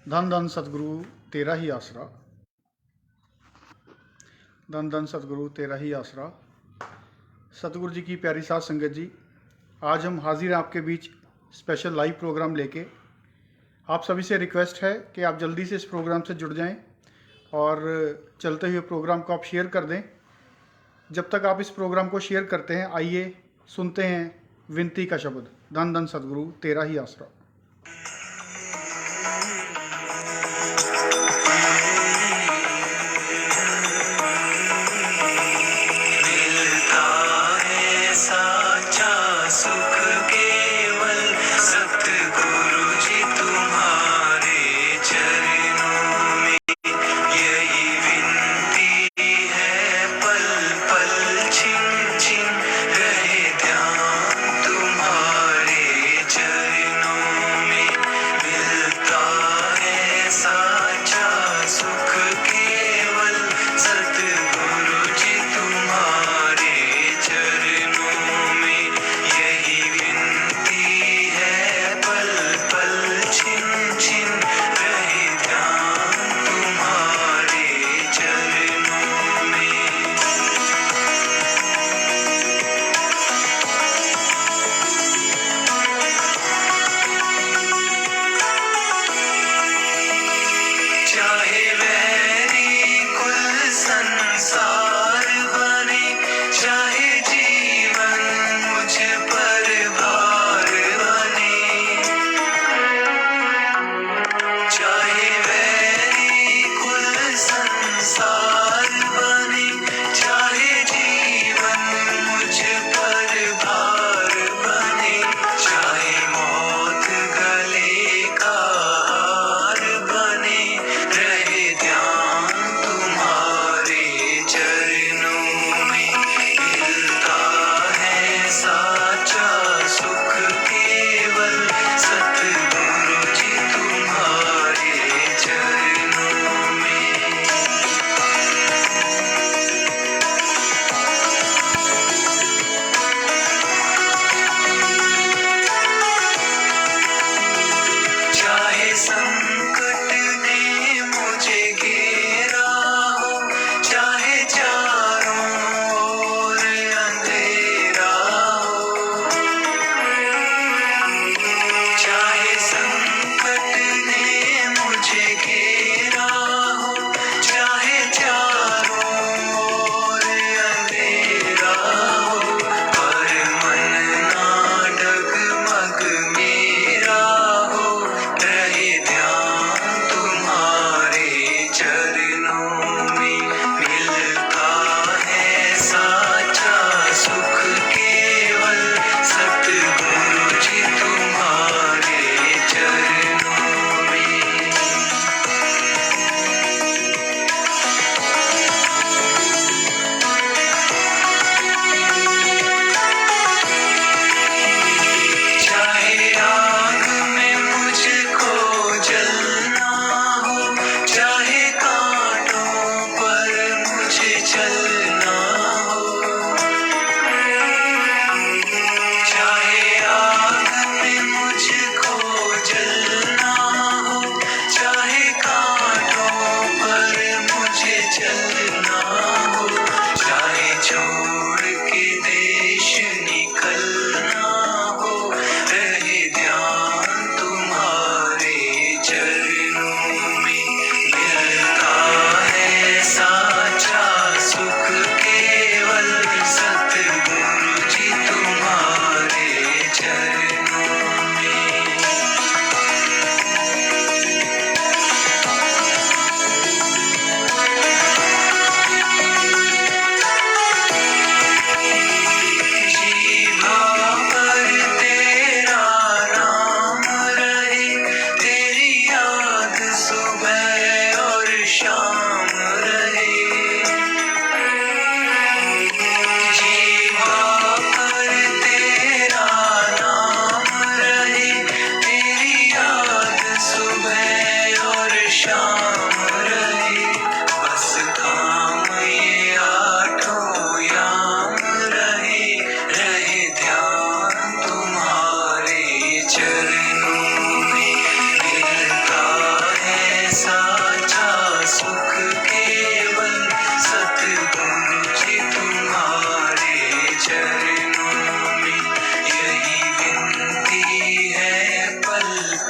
धन धन सतगुरु तेरा ही आसरा, धन धन सतगुरु तेरा ही आसरा। सतगुरु जी की प्यारी साध संगत जी, आज हम हाजिर हैं आपके बीच स्पेशल लाइव प्रोग्राम लेके। आप सभी से रिक्वेस्ट है कि आप जल्दी से इस प्रोग्राम से जुड़ जाएं और चलते हुए प्रोग्राम को आप शेयर कर दें। जब तक आप इस प्रोग्राम को शेयर करते हैं, आइए सुनते हैं विनती का शब्द, धन धन सतगुरु तेरा ही आसरा।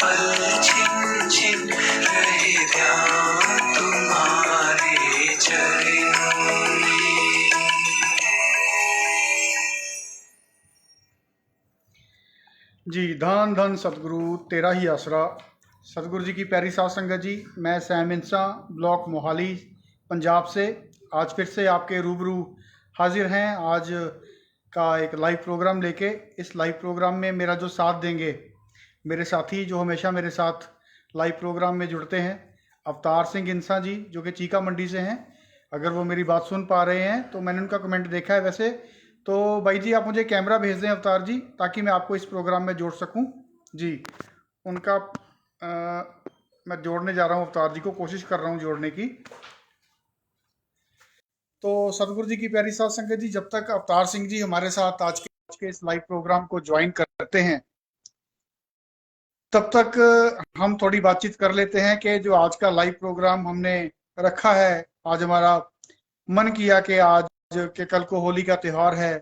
पल छिन छिन रहे ध्यान तुम्हारे चरणों में। जी, धन धन सतगुरु तेरा ही आसरा। सतगुरु जी की प्यारी साध संगत जी, मैं सैम इंसा ब्लॉक मोहाली पंजाब से आज फिर से आपके रूबरू हाजिर हैं। आज का एक लाइव प्रोग्राम लेके। इस लाइव प्रोग्राम में मेरा जो साथ देंगे मेरे साथी जो हमेशा मेरे साथ लाइव प्रोग्राम में जुड़ते हैं, अवतार सिंह इंसा जी जो कि चीका मंडी से हैं। अगर वो मेरी बात सुन पा रहे हैं तो मैंने उनका कमेंट देखा है वैसे तो भाई जी आप मुझे कैमरा भेज दें अवतार जी, ताकि मैं आपको इस प्रोग्राम में जोड़ सकूं। जी, उनका मैं जोड़ने जा रहा हूं अवतार जी को, कोशिश कर रहा हूं जोड़ने की। तो सतगुरु जी की प्यारी साध संगत जी, जब तक अवतार सिंह जी हमारे साथ आज के इस लाइव प्रोग्राम को ज्वाइन करते हैं तब तक हम थोड़ी बातचीत कर लेते हैं कि जो आज का लाइव प्रोग्राम हमने रखा है, आज हमारा मन किया कि आज के कल को होली का त्यौहार है,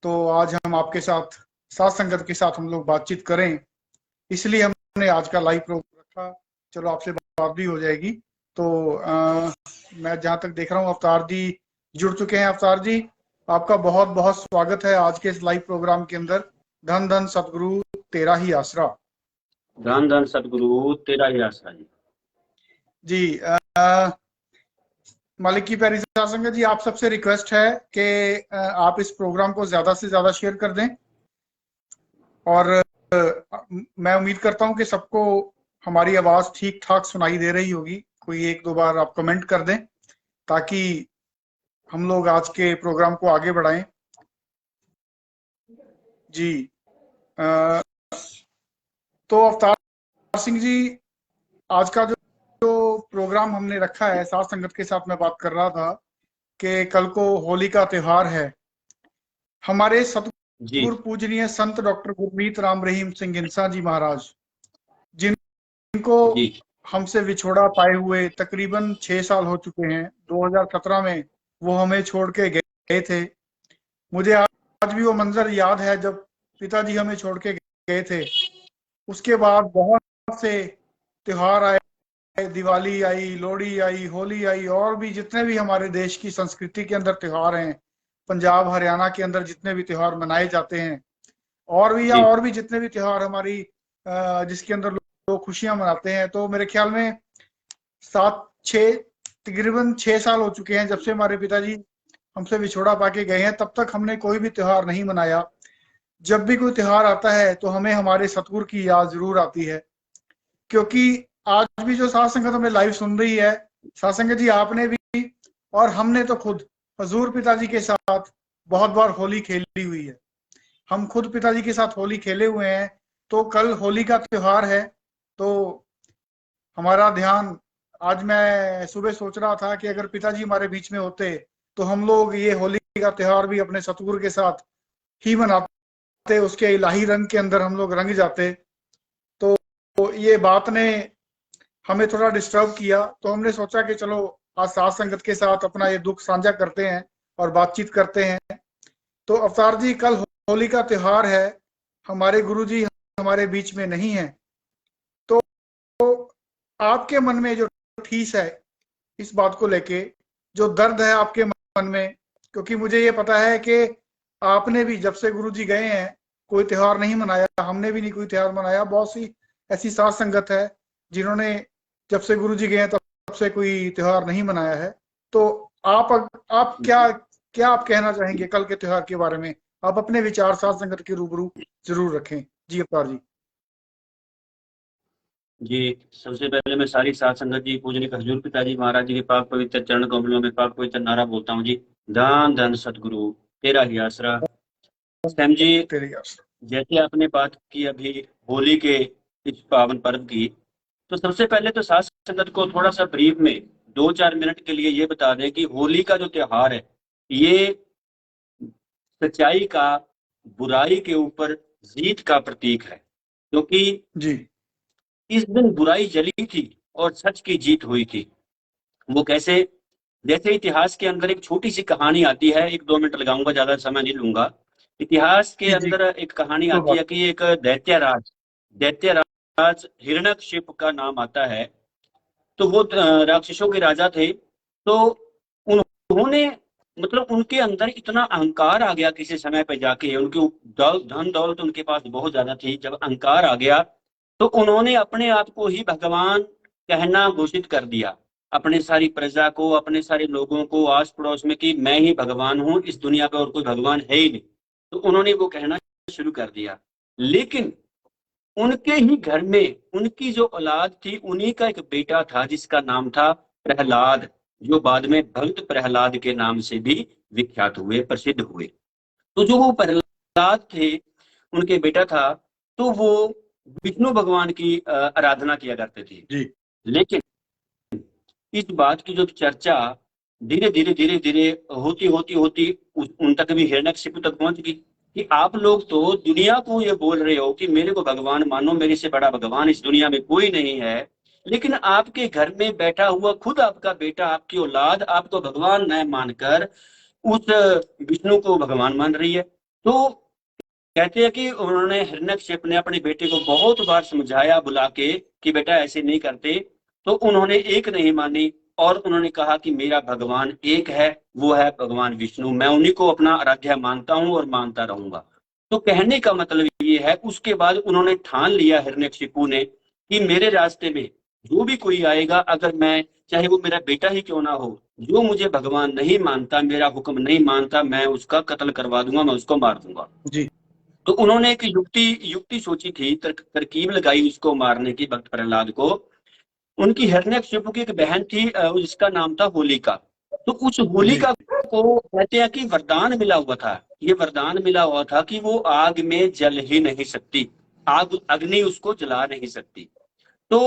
तो आज हम आपके साथ साथ संगत के साथ हम लोग बातचीत करें, इसलिए हमने आज का लाइव प्रोग्राम रखा। चलो आपसे बात भी हो जाएगी। तो मैं जहां तक देख रहा हूँ अवतार जी जुड़ चुके हैं। अवतार जी आपका बहुत बहुत स्वागत है आज के इस लाइव प्रोग्राम के अंदर। धन धन सतगुरु तेरा ही आसरा। धन धन सतगुरु तेरा ही आसरा जी। मालिक की प्यारी साध संगत जी, आप सबसे रिक्वेस्ट है कि आप इस प्रोग्राम को ज्यादा से ज्यादा शेयर कर दें, और मैं उम्मीद करता हूं कि सबको हमारी आवाज ठीक ठाक सुनाई दे रही होगी। कोई एक दो बार आप कमेंट कर दें ताकि हम लोग आज के प्रोग्राम को आगे बढ़ाएं। जी, तो अवतार सिंह जी, आज का जो प्रोग्राम हमने रखा है, साथ संगत के साथ मैं बात कर रहा था कि कल को होली का त्योहार है। हमारे सतगुरु पूजनीय संत डॉक्टर गुरमीत राम रहीम सिंह इंसा जी महाराज, जिनको हमसे विछोड़ा पाए हुए तकरीबन 6 साल हो चुके हैं। 2017 में वो हमें छोड़ के गए थे। मुझे आज भी वो मंजर याद है जब पिताजी हमें छोड़ के गए थे। उसके बाद बहुत से त्योहार आए, दिवाली आई, लोहड़ी आई, होली आई, और भी जितने भी हमारे देश की संस्कृति के अंदर त्योहार हैं, पंजाब हरियाणा के अंदर जितने भी त्योहार मनाए जाते हैं, और भी जितने भी त्योहार हमारी जिसके अंदर लोग खुशियां मनाते हैं, तो मेरे ख्याल में तकरीबन 6 साल हो चुके हैं जब से हमारे पिताजी हमसे विछोड़ा पाके गए हैं। तब तक हमने कोई भी त्योहार नहीं मनाया। जब भी कोई त्योहार आता है तो हमें हमारे सतगुरु की याद जरूर आती है, क्योंकि आज भी जो साथ संगत हमें लाइव सुन रही है, साथ संगत जी आपने भी और हमने तो खुद हजूर पिताजी के साथ बहुत बार होली खेली हुई है। हम खुद पिताजी के साथ होली खेले हुए हैं। तो कल होली का त्योहार है, तो हमारा ध्यान, आज मैं सुबह सोच रहा था कि अगर पिताजी हमारे बीच में होते तो हम लोग ये होली का त्योहार भी अपने सतगुरु के साथ ही मनाते, उसके इलाही रंग के अंदर हम लोग रंग जाते। तो ये बात ने हमें थोड़ा डिस्टर्ब किया, तो हमने सोचा कि चलो आज साथ संगत के साथ अपना ये दुख साझा करते हैं और बातचीत करते हैं। तो अवतार जी, कल होली का त्योहार है, हमारे गुरुजी हमारे बीच में नहीं है, तो आपके मन में जो ठीस है इस बात को लेके, जो दर्द है आपके मन में, क्योंकि मुझे ये पता है कि आपने भी जब से गुरुजी गए हैं कोई त्योहार नहीं मनाया, हमने भी नहीं कोई त्योहार मनाया। बहुत सी ऐसी साथ संगत है जिन्होंने जब से गुरुजी गए हैं तब से कोई त्योहार नहीं मनाया है। तो आप क्या आप कहना चाहेंगे कल के त्योहार के बारे में? आप अपने विचार साथ संगत के रूबरू जरूर रखें। जी अवतार जी। जी, सबसे पहले मैं सारी साथ संगत जी, पूजनीय हजूर पिताजी महाराज जी के पाक पवित्र चरण कमलों में पाक पवित्र नारा बोलता हूँ जी। धन धन सतगुरु तेरा ही आसरा। सैम जी, जैसे आपने बात की अभी होली के इस पावन पर्व की, तो सबसे पहले तो साथ संगत को थोड़ा सा ब्रीफ में 2-4 मिनट के लिए ये बता दें कि होली का जो त्योहार है ये सच्चाई का बुराई के ऊपर जीत का प्रतीक है, क्योंकि जी इस दिन बुराई जली थी और सच की जीत हुई थी। वो कैसे? जैसे इतिहास के अंदर एक छोटी सी कहानी आती है, 1-2 मिनट लगाऊंगा, ज्यादा समय नहीं लूंगा। इतिहास के अंदर एक कहानी आती है कि एक दैत्यराज महाराज हिरण्यकशिपु का नाम आता है। तो वो राक्षसों के राजा थे। तो उन्होंने मतलब उनके अंदर इतना अहंकार आ गया किसी समय पे जाके, उनके धन दौलत उनके पास बहुत ज्यादा थी। जब अहंकार आ गया तो उन्होंने अपने आप को ही भगवान कहना घोषित कर दिया, अपने सारी प्रजा को, अपने सारे लोगों को, आस पड़ोस में, कि मैं ही भगवान हूं, इस दुनिया पे और कोई भगवान है ही नहीं। तो उन्होंने वो कहना शुरू कर दिया। लेकिन उनके ही घर में उनकी जो औलाद थी, उन्हीं का एक बेटा था जिसका नाम था प्रहलाद, जो बाद में भक्त प्रहलाद के नाम से भी विख्यात हुए, प्रसिद्ध हुए। तो जो वो प्रहलाद थे, उनके बेटा था, तो वो विष्णु भगवान की आराधना किया करते थे जी। लेकिन इस बात की जो चर्चा धीरे धीरे धीरे धीरे होती होती होती उन तक भी, हिरण्यकशिपु तक पहुंच गई कि आप लोग तो दुनिया को ये बोल रहे हो कि मेरे को भगवान मानो, मेरे से बड़ा भगवान इस दुनिया में कोई नहीं है, लेकिन आपके घर में बैठा हुआ खुद आपका बेटा, आपकी औलाद आपको भगवान न मानकर उस विष्णु को भगवान मान रही है। तो कहते हैं कि उन्होंने, हिरण्यकशिपु ने अपने बेटे को बहुत बार समझाया बुला के कि बेटा ऐसे नहीं करते। तो उन्होंने एक नहीं मानी और उन्होंने कहा कि मेरा भगवान एक है, वो है भगवान विष्णु, मैं उन्हीं को अपना आराध्य मानता हूं और मानता रहूंगा। तो कहने का मतलब ये है, उसके बाद उन्होंने ठान लिया हिरण्यकशिपु ने कि मेरे रास्ते में जो भी कोई आएगा, अगर मैं, चाहे वो मेरा बेटा ही क्यों ना हो, जो मुझे भगवान नहीं मानता, मेरा हुक्म नहीं मानता, मैं उसका कत्ल करवा दूंगा, मैं उसको मार दूंगा। जी। तो उन्होंने एक युक्ति सोची थी, तरकीब लगाई उसको मारने की, भक्त प्रहलाद को। उनकी हिरण्यकशिपु की एक बहन थी, जिसका नाम था होलिका। तो उस होलिका को कहते हैं कि वरदान मिला हुआ था, ये वरदान मिला हुआ था कि वो आग में जल ही नहीं सकती, आग अग्नि उसको जला नहीं सकती। तो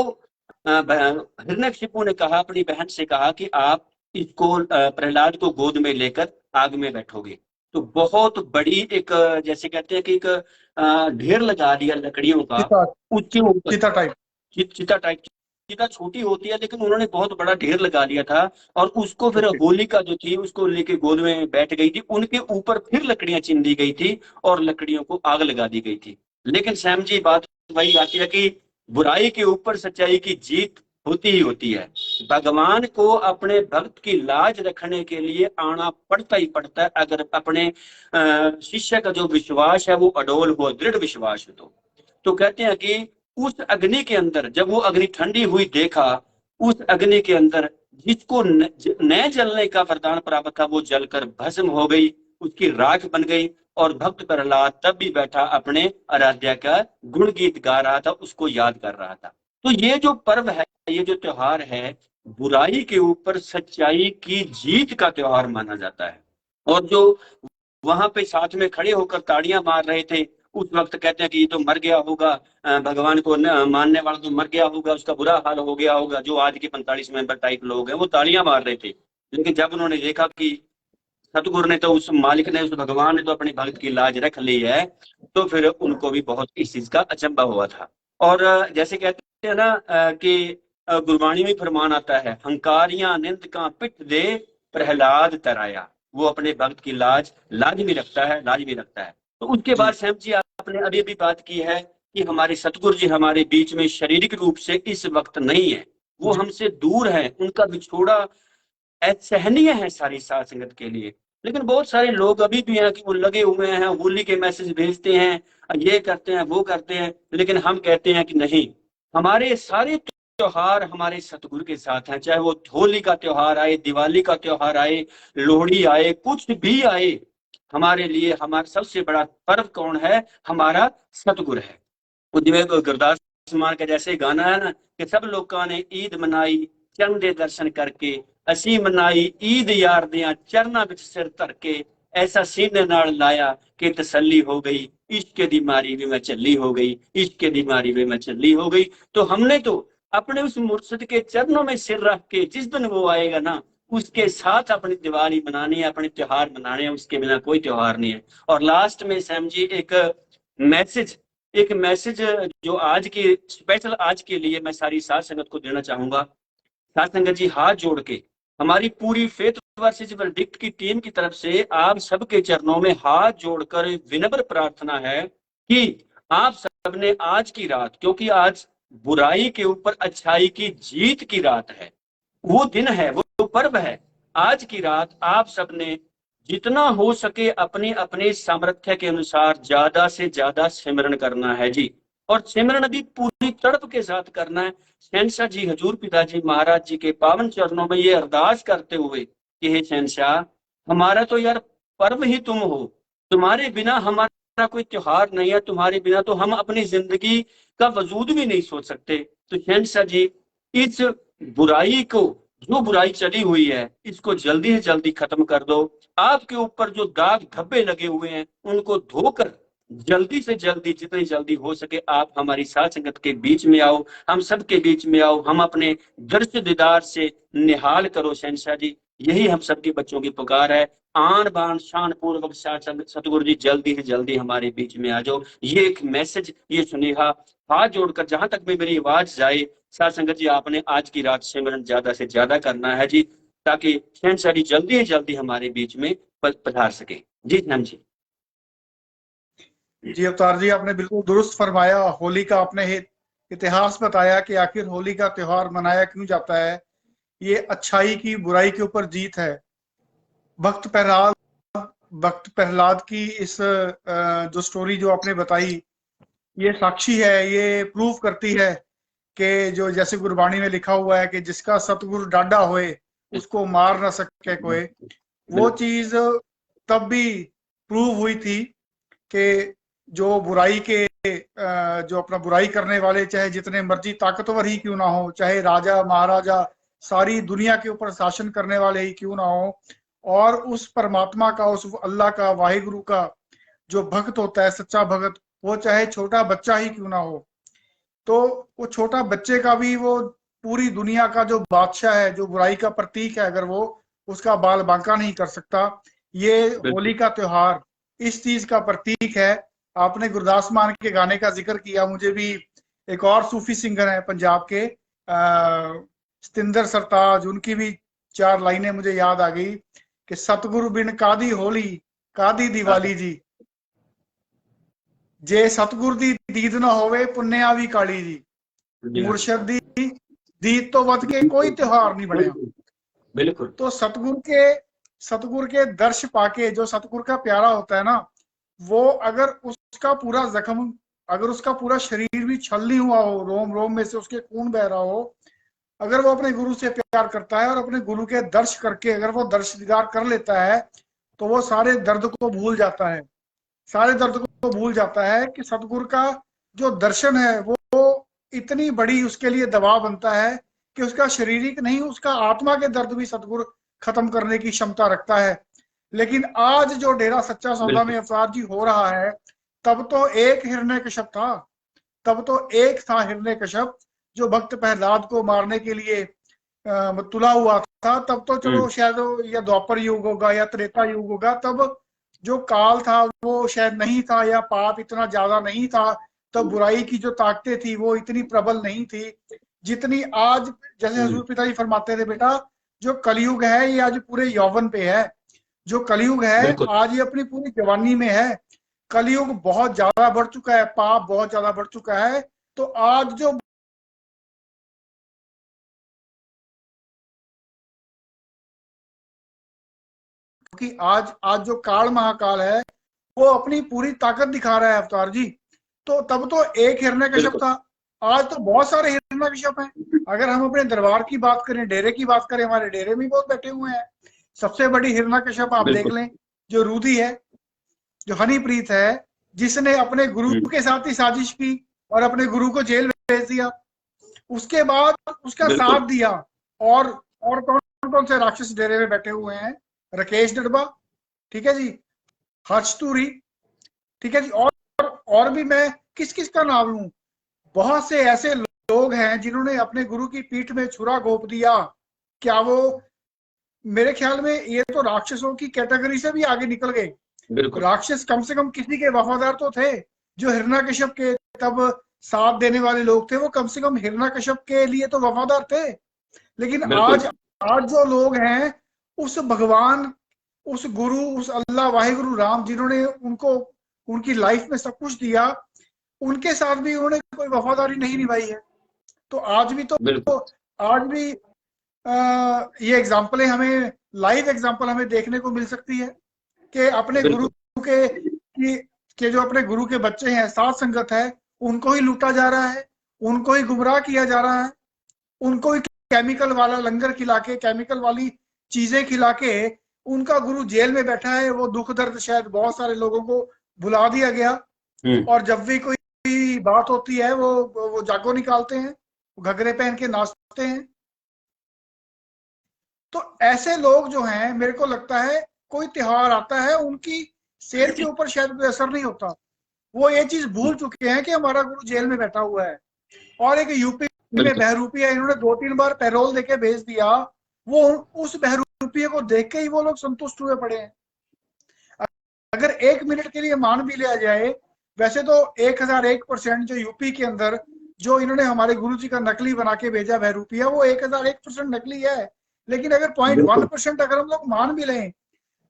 हिरण्यकशिपु ने कहा, अपनी बहन से कहा कि आप इसको, प्रहलाद को गोद में लेकर आग में बैठोगे। तो बहुत बड़ी एक, जैसे कहते हैं कि एक ढेर लगा दिया लकड़ियों का उसके ऊपर, चिता टाइप, चिता टाइप। चिता छोटी होती है लेकिन उन्होंने बहुत बड़ा ढेर लगा दिया था और उसको फिर होलिका जो थी उसको लेके गोद में बैठ गई थी, उनके ऊपर फिर लकड़ियां चिन दी गई थी और लकड़ियों को आग लगा दी गई थी। लेकिन सैम जी, बात वही आती है कि बुराई के ऊपर सच्चाई की जीत होती ही होती है। भगवान को अपने भक्त की लाज रखने के लिए आना पड़ता ही पड़ता है, अगर अपने शिष्य का जो विश्वास है वो अडोल हो, दृढ़ विश्वास हो। तो कहते हैं कि उस अग्नि के अंदर, जब वो अग्नि ठंडी हुई, देखा उस अग्नि के अंदर जिसको न जलने का वरदान प्राप्त था, वो जलकर भस्म हो गई, उसकी राख बन गई। और भक्त प्रहलाद तब भी बैठा अपने आराध्या का गुण गीत गा रहा था, उसको याद कर रहा था। तो ये जो पर्व है, ये जो त्योहार है, बुराई के ऊपर सच्चाई की जीत का त्योहार माना जाता है। और जो वहां पे साथ में खड़े होकर ताड़ियां मार रहे थे, उस वक्त कहते हैं कि ये तो मर गया होगा, भगवान को मानने वाला तो मर गया होगा, उसका बुरा हाल हो गया होगा। जो आज के 45 मेंबर टाइप लोग हैं वो तालियां मार रहे थे, लेकिन जब उन्होंने देखा कि सतगुरु ने तो, उस मालिक ने, उस भगवान ने तो अपनी भक्त की लाज रख ली है, तो फिर उनको भी बहुत इस चीज का अचंभा हुआ था। और जैसे कहते हैं ना कि गुरबाणी में फरमान आता है, हंकारियां निंद का पिट दे प्रहलाद तराया। वो अपने भक्त की लाज भी रखता है, लाज भी रखता है। तो उसके बाद सैम जी, आपने अभी भी बात की है कि हमारे सतगुरु जी हमारे बीच में शारीरिक रूप से इस वक्त नहीं है, वो हमसे दूर है, उनका बिछोड़ा असहनीय है सारी साध संगत के लिए। लेकिन बहुत सारे लोग अभी भी हैं कि वो लगे हुए हैं, होली के मैसेज भेजते हैं, ये करते हैं, वो करते हैं, लेकिन हम कहते हैं कि नहीं, हमारे सारे त्योहार हमारे सतगुरु के साथ हैं। चाहे वो होली का त्योहार आए, दिवाली का त्योहार आए, लोहड़ी आए, कुछ भी आए, हमारे लिए हमारा सबसे बड़ा पर्व कौन है? हमारा सतगुरु है। जिਵੇਂ गुरदास मान का जैसे गाना है ना कि सब लोगों ने ईद मनाई चरण दे दर्शन करके, असी मनाई ईद यार दियां चरना विच सिर धर के, ऐसा सीने नाल लाया कि तसल्ली हो गई, इश्क दी मारी भी मैं चली हो गई, इश्क दी मारी भी मैं चली हो गई। तो हमने तो अपने उस मुर्शिद के चरणों में सिर रख के, जिस दिन वो आएगा ना, उसके साथ अपनी दिवाली मनानी है, अपने त्योहार मनाने हैं, उसके बिना कोई त्योहार नहीं है। और लास्ट में सैम जी एक मैसेज जो आज की स्पेशल, आज के लिए मैं सारी साध संगत को देना चाहूंगा। साध संगत जी, हाथ जोड़ के हमारी पूरी फेथ वर्सेस वर्डिक्ट की टीम की तरफ से आप सबके चरणों में हाथ जोड़कर विनम्र प्रार्थना है कि आप सबने आज की रात, क्योंकि आज बुराई के ऊपर अच्छाई की जीत की रात है, वो दिन है, वो पर्व है। आज की रात आप सबने जितना हो सके अपने अपने सामर्थ्य के अनुसार ज्यादा से ज्यादा सिमरन करना है जी, और सिमरन भी पूरी तड़प के साथ करना है। शहंशाह जी, हजूर पिताजी महाराज जी के पावन चरणों में ये अरदास करते हुए कि हे शहंशाह, हमारा तो यार पर्व ही तुम हो, तुम्हारे बिना हमारा कोई त्योहार नहीं है, तुम्हारे बिना तो हम अपनी जिंदगी का वजूद भी नहीं सोच सकते। तो शहंशाह जी, इस बुराई को, जो बुराई चली हुई है, इसको जल्दी से जल्दी खत्म कर दो। आपके ऊपर जो दाग धब्बे लगे हुए हैं उनको धोकर जल्दी से जल्दी, जितनी जल्दी हो सके आप हमारी साथ संगत के बीच में आओ, हम सबके बीच में आओ, हम अपने दर्श दीदार से निहाल करो शहंशाह जी। यही हम सबके बच्चों की पुकार है। आन बान शान पूर्वक सतगुरु जी जल्दी से जल्दी हमारे बीच में आ जाओ। ये एक मैसेज, ये सुनेहा हाथ जोड़कर जहां तक भी मेरी आवाज जाए, साथ संगत जी आपने आज की रात सिमरन ज्यादा से ज्यादा करना है जी, ताकि शहंशाह जी जल्दी से जल्दी हमारे बीच में पधार सके। जी नाम जी। जी अवतार जी, आपने बिल्कुल दुरुस्त फरमाया। होली का आपने इतिहास बताया कि आखिर होली का त्योहार मनाया क्यों जाता है। ये अच्छाई की बुराई के ऊपर जीत है। भक्त प्रहलाद की इस जो स्टोरी जो आपने बताई, ये साक्षी है, ये प्रूव करती है कि जो जैसे गुरबाणी में लिखा हुआ है कि जिसका सतगुरु डाढ़ा होए उसको मार ना सके कोई, वो चीज तब भी प्रूव हुई थी कि जो बुराई के जो अपना बुराई करने वाले, चाहे जितने मर्जी ताकतवर ही क्यों ना हो, चाहे राजा महाराजा सारी दुनिया के ऊपर शासन करने वाले ही क्यों ना हो, और उस परमात्मा का, उस अल्लाह का, वाहिगुरु का जो भक्त होता है, सच्चा भक्त, वो चाहे छोटा बच्चा ही क्यों ना हो, तो वो छोटा बच्चे का भी, वो पूरी दुनिया का जो बादशाह है, जो बुराई का प्रतीक है, अगर वो उसका बाल बांका नहीं कर सकता। ये होली का त्योहार इस चीज का प्रतीक है। आपने गुरदास मान के गाने का जिक्र किया, मुझे भी एक और सूफी सिंगर है पंजाब के, सतिंदर सरताज, उनकी भी 4 लाइनें मुझे याद आ गई कि सतगुरु बिन कादी होली कादी दिवाली जी, जे सतगुर दी दीद ना होवे पुन्नेया भी काली जी, मुर्शद दी दीद तो वध के कोई त्योहार नहीं बनया। बिल्कुल। तो सतगुर के दर्श पाके, जो सतगुर का प्यारा होता है ना, वो अगर उसका पूरा जख्म, अगर उसका पूरा शरीर भी छल नहीं हुआ हो, रोम रोम में से उसके खून बह रहा हो, अगर वो अपने गुरु से प्यार करता है और अपने गुरु के दर्श करके अगर वो दर्श दीदार कर लेता है, तो वो सारे दर्द को भूल जाता है, सारे दर्द को भूल जाता है कि सतगुरु का जो दर्शन है वो इतनी बड़ी उसके लिए दवा बनता है कि उसका शारीरिक नहीं, उसका आत्मा के दर्द भी सतगुरु खत्म करने की क्षमता रखता है। लेकिन आज जो डेरा सच्चा सौदा में अवतार जी हो रहा है, तब तो एक हिरण्यकश्यप था, तब तो एक था हिरण्यकश्यप जो भक्त प्रहलाद को मारने के लिए तुला हुआ था। तब तो चलो शायद या द्वापर युग होगा या त्रेता युग होगा, तब जो काल था वो शायद नहीं था, या पाप इतना ज्यादा नहीं था, तब बुराई की जो ताकतें थी वो इतनी प्रबल नहीं थी जितनी आज। जैसे हजूर पिताजी फरमाते थे, बेटा जो कलयुग है ये आज पूरे यौवन पे है, जो कलयुग है आज ये अपनी पूरी जवानी में है। कलयुग बहुत ज्यादा बढ़ चुका है, पाप बहुत ज्यादा बढ़ चुका है। तो आज जो कि आज जो काल महाकाल है वो अपनी पूरी ताकत दिखा रहा है अवतार जी। तो तब तो एक हिरण्यकश्यप था, आज तो बहुत सारे हिरण्यकश्यप हैं। अगर हम अपने दरबार की बात करें, डेरे की बात करें, हमारे डेरे में बहुत बैठे हुए हैं। सबसे बड़ी हिरण्यकश्यप आप देख लें, जो रूधी है, जो हनीप्रीत है, जिसने अपने गुरु के साथ ही साजिश की और अपने गुरु को जेल भेज दिया, उसके बाद उसका साथ दिया। और कौन कौन से राक्षस डेरे में बैठे हुए हैं? राकेश डडबा, ठीक है जी, हर्ष तूरी, ठीक है जी, और भी मैं किस किस का नाम लूं। बहुत से ऐसे लोग हैं जिन्होंने अपने गुरु की पीठ में छुरा घोंप दिया। क्या वो, मेरे ख्याल में ये तो राक्षसों की कैटेगरी से भी आगे निकल गए। राक्षस कम से कम किसी के वफादार तो थे। जो हिरण्यकश्यप के तब साथ देने वाले लोग थे, वो कम से कम हिरण्यकश्यप के लिए तो वफादार थे। लेकिन आज जो लोग हैं, उस भगवान, उस गुरु, उस अल्लाह वाहिगुरु राम, जिन्होंने उनको उनकी लाइफ में सब कुछ दिया, उनके साथ भी उन्होंने कोई वफादारी नहीं निभाई है। तो आज भी बिल्कुल आज भी ये एग्जाम्पलें हमें, लाइव एग्जाम्पल हमें देखने को मिल सकती है कि अपने गुरु बिल्कुल के जो अपने गुरु के बच्चे हैं, साथ संगत है, उनको ही लूटा जा रहा है, उनको ही गुमराह किया जा रहा है, उनको ही केमिकल वाला लंगर खिला के, केमिकल वाली चीजें खिला के उनका गुरु जेल में बैठा है। वो दुख दर्द शायद बहुत सारे लोगों को भुला दिया गया, और जब भी कोई बात होती है वो जागो निकालते हैं, घघरे पहन के नाचते हैं। तो ऐसे लोग जो हैं, मेरे को लगता है कोई त्योहार आता है, उनकी सेहत के ऊपर शायद कोई असर नहीं होता। वो ये चीज भूल चुके हैं कि हमारा गुरु जेल में बैठा हुआ है। और एक यूपी में बहरूपिया इन्होंने 2-3 बार पैरोल देके भेज दिया, वो उस बहरूपिये को देख के ही वो लोग संतुष्ट हुए पड़े हैं। अगर 1 मिनट के लिए मान भी लिया जाए, वैसे तो 1001% जो यूपी के अंदर जो इन्होंने हमारे गुरु जी का नकली बना के भेजा बहरूपिया, वो 1001% नकली है। लेकिन अगर 0.1% अगर हम लोग मान भी लें,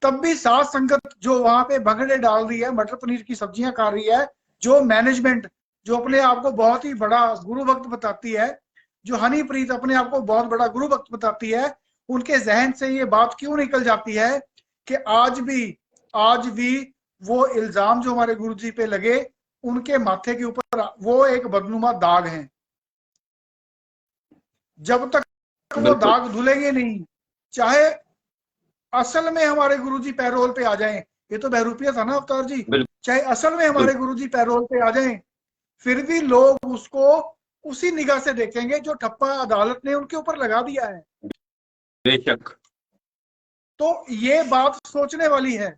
तब भी साथ संगत जो वहां पे भगड़े डाल रही है, मटर पनीर की सब्जियां खा रही है, जो मैनेजमेंट जो अपने आप को बहुत ही बड़ा गुरु भक्त बताती है, जो हनीप्रीत अपने आप को बहुत बड़ा गुरु भक्त बताती है, उनके जहन से ये बात क्यों निकल जाती है कि आज भी वो इल्जाम जो हमारे गुरु जी पे लगे, उनके माथे के ऊपर वो एक बदनुमा दाग है। जब तक वो दाग धुलेंगे नहीं, चाहे असल में हमारे गुरुजी पैरोल पे आ जाएं, ये तो बहरूपिया था ना अवतार जी, चाहे असल में हमारे गुरुजी पैरोल पे आ जाएं, फिर भी लोग उसको उसी निगाह से देखेंगे जो ठप्पा अदालत ने उनके ऊपर लगा दिया है। बेशक। तो ये बात सोचने वाली है,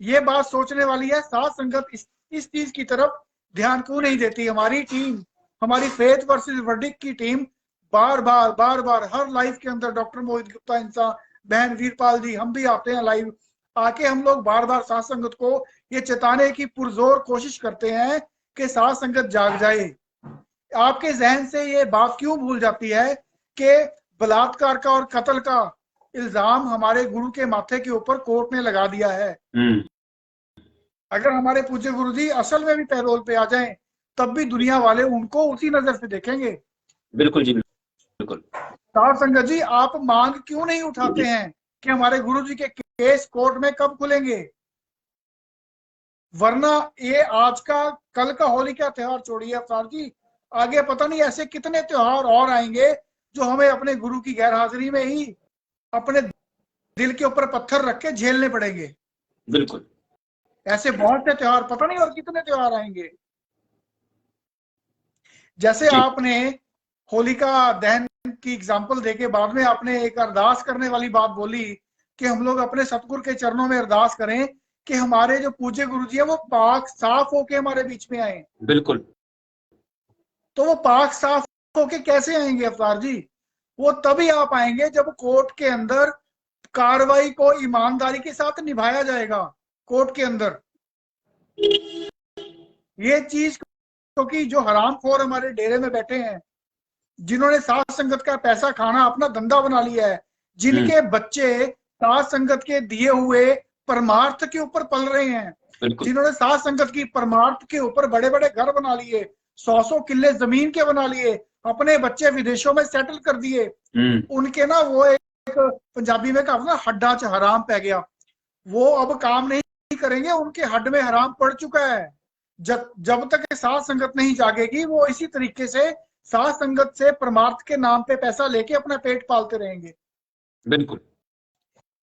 ये बात सोचने वाली है। साथ संगत इस चीज की तरफ ध्यान क्यों नहीं देती? हमारी टीम, हमारी फेथ वर्सेस वर्डिक्ट की टीम बार बार हर लाइव के अंदर, डॉक्टर मोहित गुप्ता इंसान, बहन वीरपाल जी, हम भी आते हैं लाइव, आके हम लोग बार बार साथ संगत को ये चेताने की पुरजोर कोशिश करते हैं कि साथ संगत जाग जाए। आपके जहन से ये बात क्यों भूल जाती है कि बलात्कार का और कत्ल का इल्जाम हमारे गुरु के माथे के ऊपर कोर्ट ने लगा दिया है। अगर हमारे पूज्य गुरु जी असल में भी पैरोल पे आ जाएं, तब भी दुनिया वाले उनको उसी नजर से देखेंगे। बिल्कुल जी, बिल्कुल। साथ संगत जी, आप मांग क्यों नहीं उठाते हैं कि हमारे गुरु जी के केस कोर्ट में कब खुलेंगे? वरना ये आज का, कल का होली का त्योहार छोड़िए अवतार जी, आगे पता नहीं ऐसे कितने त्योहार और आएंगे जो हमें अपने गुरु की गैर हाजिरी में ही अपने दिल के ऊपर पत्थर रख के झेलने पड़ेंगे। बिल्कुल, ऐसे बहुत से त्योहार, पता नहीं और कितने त्योहार आएंगे। जैसे आपने होलिका दहन की एग्जाम्पल देके बाद में आपने एक अरदास करने वाली बात बोली कि हम लोग अपने सतगुरु के चरणों में अरदास करें कि हमारे जो पूज्य गुरु जी है वो पाक साफ होके हमारे बीच में आए। बिल्कुल। तो वो पाक साफ होके कैसे आएंगे अवतार जी? वो तभी आप आएंगे जब कोर्ट के अंदर कार्रवाई को ईमानदारी के साथ निभाया जाएगा। कोर्ट के अंदर ये चीज, क्योंकि जो हरामखोर हमारे डेरे में बैठे हैं, जिन्होंने साथ संगत का पैसा खाना अपना धंधा बना लिया है, जिनके बच्चे साथ संगत के दिए हुए परमार्थ के ऊपर पल रहे हैं, जिन्होंने साथ संगत की परमार्थ के ऊपर बड़े बड़े घर बना लिए, 100 किल्ले जमीन के बना लिए, अपने बच्चे विदेशों में सेटल कर दिए, उनके ना वो एक पंजाबी में कहा ना, हड्डा च हराम पै गया। वो अब काम नहीं करेंगे, उनके हड्ड में हराम पड़ चुका है। जब तक साथ संगत नहीं जागेगी, वो इसी तरीके से साथ संगत से परमार्थ के नाम पे पैसा लेके अपना पेट पालते रहेंगे। बिल्कुल।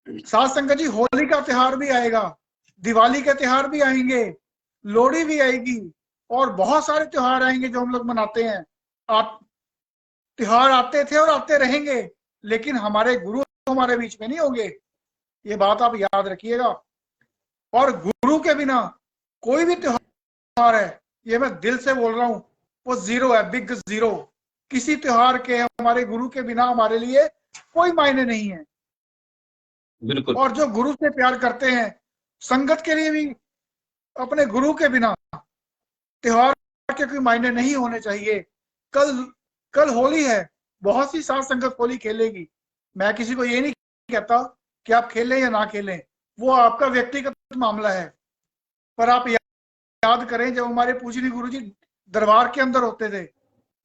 साथ संगत जी, होली का त्योहार भी आएगा, दिवाली के त्योहार भी आएंगे, लोहड़ी भी आएगी, और बहुत सारे त्योहार आएंगे जो हम लोग मनाते हैं। त्योहार आते थे और आते रहेंगे, लेकिन हमारे गुरु हमारे बीच में नहीं होंगे। ये बात आप याद रखिएगा। और गुरु के बिना कोई भी त्योहार है, ये मैं दिल से बोल रहा हूं, वो जीरो है, बिग जीरो। किसी त्योहार के हमारे गुरु के बिना हमारे लिए कोई मायने नहीं है। बिल्कुल। और जो गुरु से प्यार करते हैं, संगत के लिए भी अपने गुरु के बिना त्योहार के कोई मायने नहीं होने चाहिए। कल होली है, बहुत सी साथ संगत होली खेलेगी। मैं किसी को ये नहीं कहता कि आप खेलें या ना खेलें, वो आपका व्यक्तिगत मामला है। पर आप याद करें, जब हमारे पूजनीय गुरु जी दरबार के अंदर होते थे,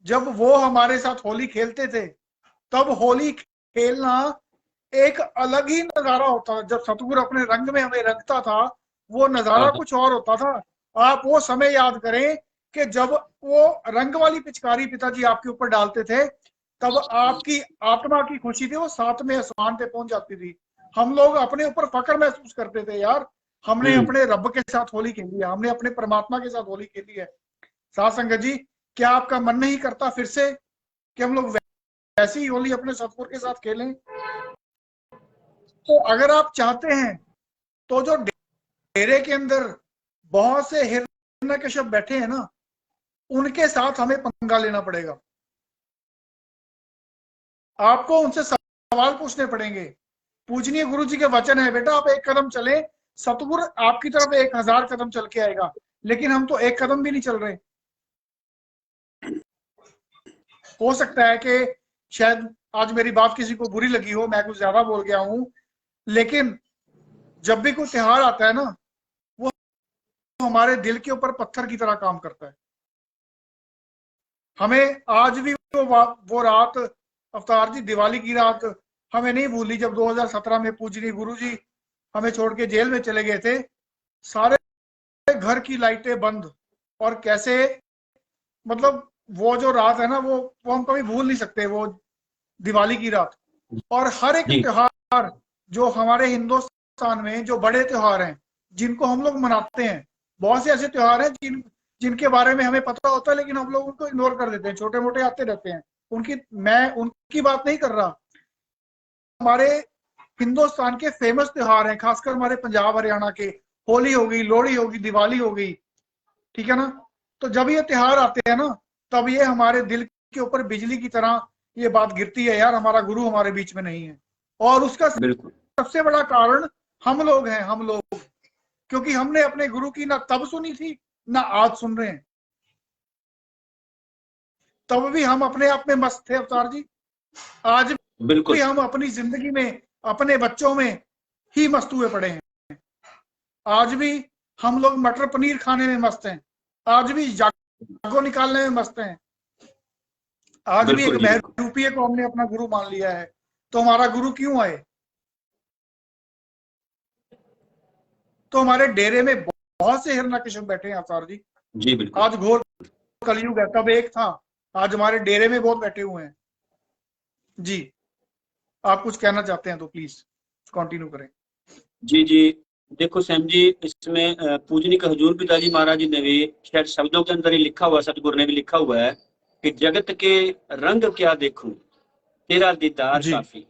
जब वो हमारे साथ होली खेलते थे, तब होली खेलना एक अलग ही नजारा होता था। जब सतगुरु अपने रंग में हमें रंगता था, वो नजारा कुछ और होता था। आप वो समय याद करें कि जब वो रंग वाली पिचकारी पिताजी आपके ऊपर डालते थे, तब आपकी आत्मा की खुशी थी वो सातवें आसमान पे पहुंच जाती थी। हम लोग अपने ऊपर फक्र महसूस करते थे, यार हमने अपने रब के साथ होली खेली है, हमने अपने परमात्मा के साथ होली खेली है। साथ संगत जी, क्या आपका मन नहीं करता फिर से कि हम लोग वैसी ही होली अपने सतगुरु के साथ खेलें? तो अगर आप चाहते हैं तो जो डेरे के अंदर बहुत से हिरण्यकश्यप बैठे हैं ना, उनके साथ हमें पंगा लेना पड़ेगा। आपको उनसे सवाल पूछने पड़ेंगे। पूजनीय गुरु जी के वचन है, बेटा आप एक कदम चले, सतगुरु आपकी तरफ 1000 कदम चल के आएगा, लेकिन हम तो एक कदम भी नहीं चल रहे। हो सकता है कि शायद आज मेरी बात किसी को बुरी लगी हो, मैं कुछ ज्यादा बोल गया हूं, लेकिन जब भी कोई त्योहार आता है ना, वो हमारे दिल के ऊपर पत्थर की तरह काम करता है। हमें आज भी वो रात, अवतार जी दिवाली की रात हमें नहीं भूली, जब 2017 में पूजनीय गुरु जी हमें छोड़ के जेल में चले गए थे। सारे घर की लाइटें बंद, और कैसे, मतलब वो जो रात है ना, वो हम कभी भूल नहीं सकते, वो दिवाली की रात। और हर एक त्योहार जो हमारे हिंदुस्तान में जो बड़े त्योहार हैं, जिनको हम लोग मनाते हैं, बहुत से ऐसे त्योहार हैं जिनके बारे में हमें पता होता है, लेकिन हम लोग उनको इग्नोर कर देते हैं, छोटे मोटे आते रहते हैं। मैं उनकी बात नहीं कर रहा। हमारे हिंदुस्तान के फेमस त्योहार हैं, खासकर हमारे पंजाब हरियाणा के, होली होगी, लोहड़ी होगी, दिवाली होगी, ठीक है ना। तो जब ये त्योहार आते हैं ना, तब ये हमारे दिल के ऊपर बिजली की तरह ये बात गिरती है, यार हमारा गुरु हमारे बीच में नहीं है। और उसका सबसे बड़ा कारण हम लोग हैं, हम लोग, क्योंकि हमने अपने गुरु की ना तब सुनी थी, ना आज सुन रहे हैं। तब भी हम अपने आप में मस्त थे अवतार जी, आज भी हम अपनी जिंदगी में, अपने बच्चों में ही मस्त हुए पड़े हैं। आज भी हम लोग मटर पनीर खाने में मस्त हैं, आज भी जागो निकालने में मस्त हैं, आज भी एक बहरूपिये को हमने अपना गुरु मान लिया है। तो हमारा गुरु क्यों आए? तो हमारे डेरे में बहुत से हिरण्यकश्यप बैठे हैं अवतार जी। जी बिल्कुल। आज घोर कलयुग है, तब एक था, आज हमारे डेरे में बहुत बैठे हुए हैं। जी, आप कुछ कहना चाहते हैं तो प्लीज कंटिन्यू करें। जी जी, देखो सैम जी, इसमें पूजनीय हजूर पिताजी महाराज जी ने भी शायद शब्दों के अंदर ही लिखा हुआ, सतगुरु ने भी लिखा हुआ है कि जगत के रंग क्या देखूं, तेरा दीदार काफी।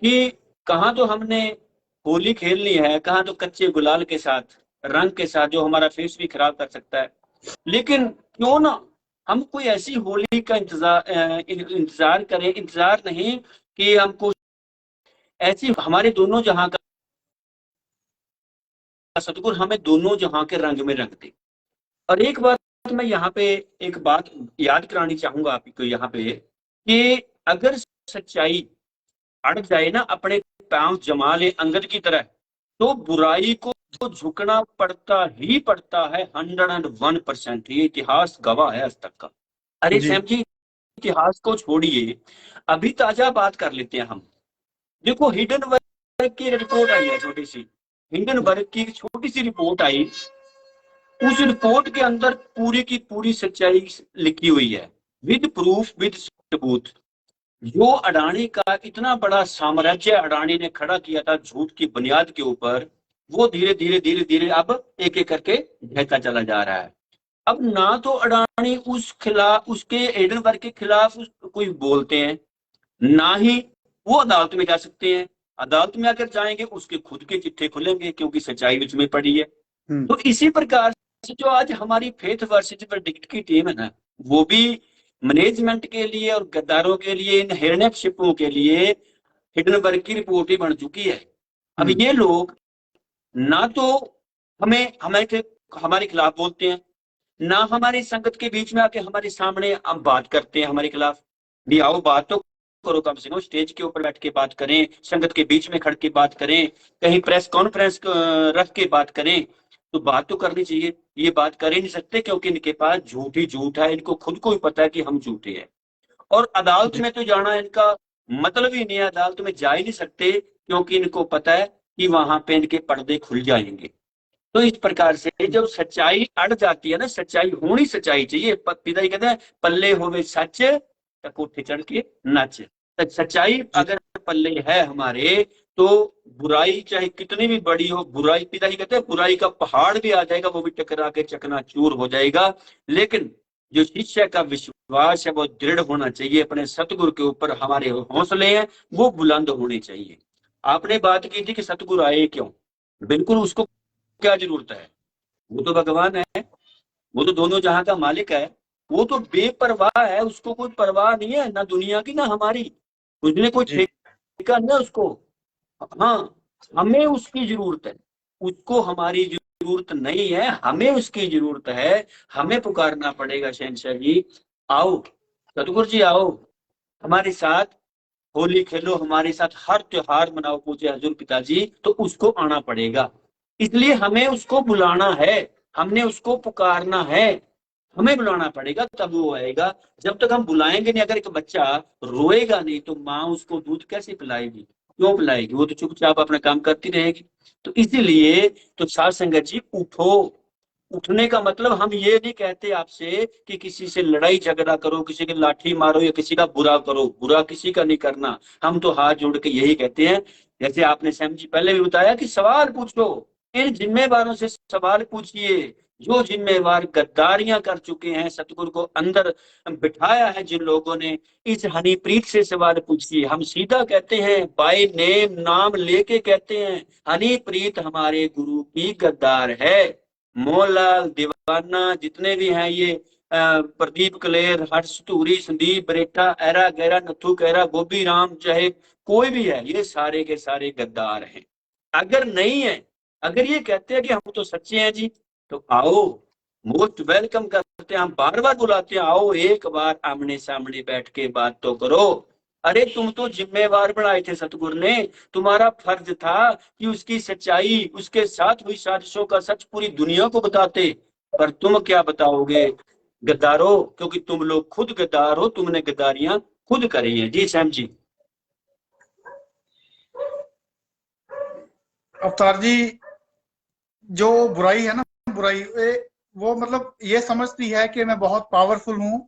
कि कहाँ तो हमने होली खेलनी है, कहाँ तो कच्चे गुलाल के साथ, रंग के साथ, जो हमारा फेस भी खराब कर सकता है, लेकिन क्यों ना हम कोई ऐसी होली का इंतजार करें, इंतजार नहीं कि हमको ऐसी, हमारे दोनों जहां का सतगुरु हमें दोनों जहां के रंग में रंग दे। और एक बात मैं यहाँ पे एक बात याद करानी चाहूंगा आपको यहाँ पे, कि अगर सच्चाई अड़ जाए ना, अपने पांव जमा ले अंगद की तरह, तो बुराई को झुकना पड़ता ही पड़ता है 101%। ये इतिहास गवाह है आज तक का। अरे सैम जी, इतिहास को छोड़िए, अभी ताजा बात कर लेते हैं हम। देखो हिडनबर्ग की रिपोर्ट आई है, छोटी सी हिडनबर्ग की छोटी सी रिपोर्ट आई। उस रिपोर्ट के अंदर पूरी की पूरी सच्चाई लिखी हुई है, विद प्रूफ, विद सबूत। जो अडानी का इतना बड़ा साम्राज्य अडानी ने खड़ा किया था झूठ की बुनियाद के ऊपर, वो धीरे धीरे धीरे धीरे अब एक एक करके ढहता चला जा रहा है। अब ना तो अडानी उस खिलाफ, उसके हिडनबर्ग के खिलाफ कोई बोलते हैं, ना ही वो अदालत में जा सकते हैं। अदालत में अगर जाएंगे उसके खुद के चिट्ठे खुलेंगे, क्योंकि सच्चाई बीच में पड़ी है। तो इसी प्रकार से जो आज हमारी फेथ वर्सेस वर्डिक्ट की टीम है ना, वो भी मैनेजमेंट के लिए और गद्दारों के लिए, इन हिरण्यकशिपों के लिए हिडनबर्ग की रिपोर्ट ही बन चुकी है। अब ये लोग ना तो हमारे खिलाफ बोलते हैं, ना हमारी संगत के बीच में आके हमारे सामने अब बात करते हैं हमारे खिलाफ। भी आओ बात तो करो, कम से कम स्टेज के ऊपर बैठ के बात करें, संगत के बीच में खड़ के बात करें, कहीं प्रेस कॉन्फ्रेंस रख के बात करें। तो बात तो करनी चाहिए। ये बात कर ही नहीं सकते क्योंकि इनके पास झूठ ही झूठ है, इनको खुद को ही पता है कि हम झूठे हैं। और अदालत में तो जाना इनका मतलब ही नहीं है, अदालत में जा ही नहीं सकते क्योंकि इनको पता है कि वहां पे इनके पर्दे खुल जाएंगे। तो इस प्रकार से जब सच्चाई अड़ जाती है ना, सच्चाई होनी सच्चाई चाहिए। पिताजी कहते हैं पल्ले होवे सच तो कोठे चढ़ के नच। तो सच्चाई अगर पल्ले है हमारे तो बुराई चाहे कितनी भी बड़ी हो, बुराई पिताजी कहते हैं बुराई का पहाड़ भी आ जाएगा वो भी टकरा के चकनाचूर हो जाएगा। लेकिन जो शिष्य का विश्वास है वो दृढ़ होना चाहिए अपने सतगुरु के ऊपर। हमारे हौसले हैं वो बुलंद होने चाहिए। आपने बात की थी कि सतगुरु आए क्यों, बिल्कुल उसको क्या जरूरत है, वो तो भगवान है, वो तो दोनों जहां का मालिक है, वो तो बेपरवाह है, उसको कोई परवाह नहीं है ना दुनिया की ना हमारी, उसने कोई ठेका नहीं है उसको। हाँ, हमें उसकी जरूरत है, उसको हमारी जरूरत नहीं है, हमें उसकी जरूरत है। हमें पुकारना पड़ेगा शहंशाह जी आओ, सतगुरु जी आओ हमारे साथ होली खेलो, हमारे साथ हर त्योहार मनाओ पूज्य हजूर पिताजी, तो उसको आना पड़ेगा। इसलिए हमें उसको बुलाना है, हमने उसको पुकारना है, हमें बुलाना पड़ेगा तब वो आएगा। जब तक हम बुलाएंगे नहीं, अगर एक बच्चा रोएगा नहीं तो माँ उसको दूध कैसे पिलाएगी, क्यों पिलाएगी, वो तो चुपचाप अपना काम करती रहेगी। तो इसीलिए तो साध संगत जी उठो। उठने का मतलब हम ये नहीं कहते आपसे कि किसी से लड़ाई झगड़ा करो, किसी की लाठी मारो या किसी का बुरा करो, बुरा किसी का नहीं करना। हम तो हाथ जोड़ के यही कहते हैं, जैसे आपने सैम जी पहले भी बताया कि सवाल पूछो, इन जिम्मेवारों से सवाल पूछिए जो जिम्मेवार गद्दारियां कर चुके हैं, सतगुरु को अंदर बिठाया है जिन लोगों ने। इस हनीप्रीत से सवाल पूछिए। हम सीधा कहते हैं, बाय नेम नाम लेके कहते हैं, हनीप्रीत हमारे गुरु की गद्दार है। मोहनलाल दीवाना जितने भी हैं ये प्रदीप कलेर, हर्ष धूरी, संदीप बरेटा, एरा गैरा, नथु कैरा, गोभी राम, चाहे कोई भी है, ये सारे के सारे गद्दार हैं। अगर नहीं है, अगर ये कहते हैं कि हम तो सच्चे हैं जी, तो आओ, मोस्ट वेलकम करते हैं, हम बार बार बुलाते हैं, आओ एक बार आमने सामने बैठ के बात तो करो। अरे तुम तो जिम्मेवार बनाए थे सतगुरु ने, तुम्हारा फर्ज था कि उसकी सच्चाई, उसके साथ हुई साजिशों का सच पूरी दुनिया को बताते, पर तुम क्या बताओगे गद्दारो, क्योंकि तुम लोग खुद गद्दार हो, तुमने गद्दारियां खुद करी हैं। जी सैम जी। अवतार जी, जो बुराई है ना, बुराई वो मतलब ये समझती है कि मैं बहुत पावरफुल हूँ,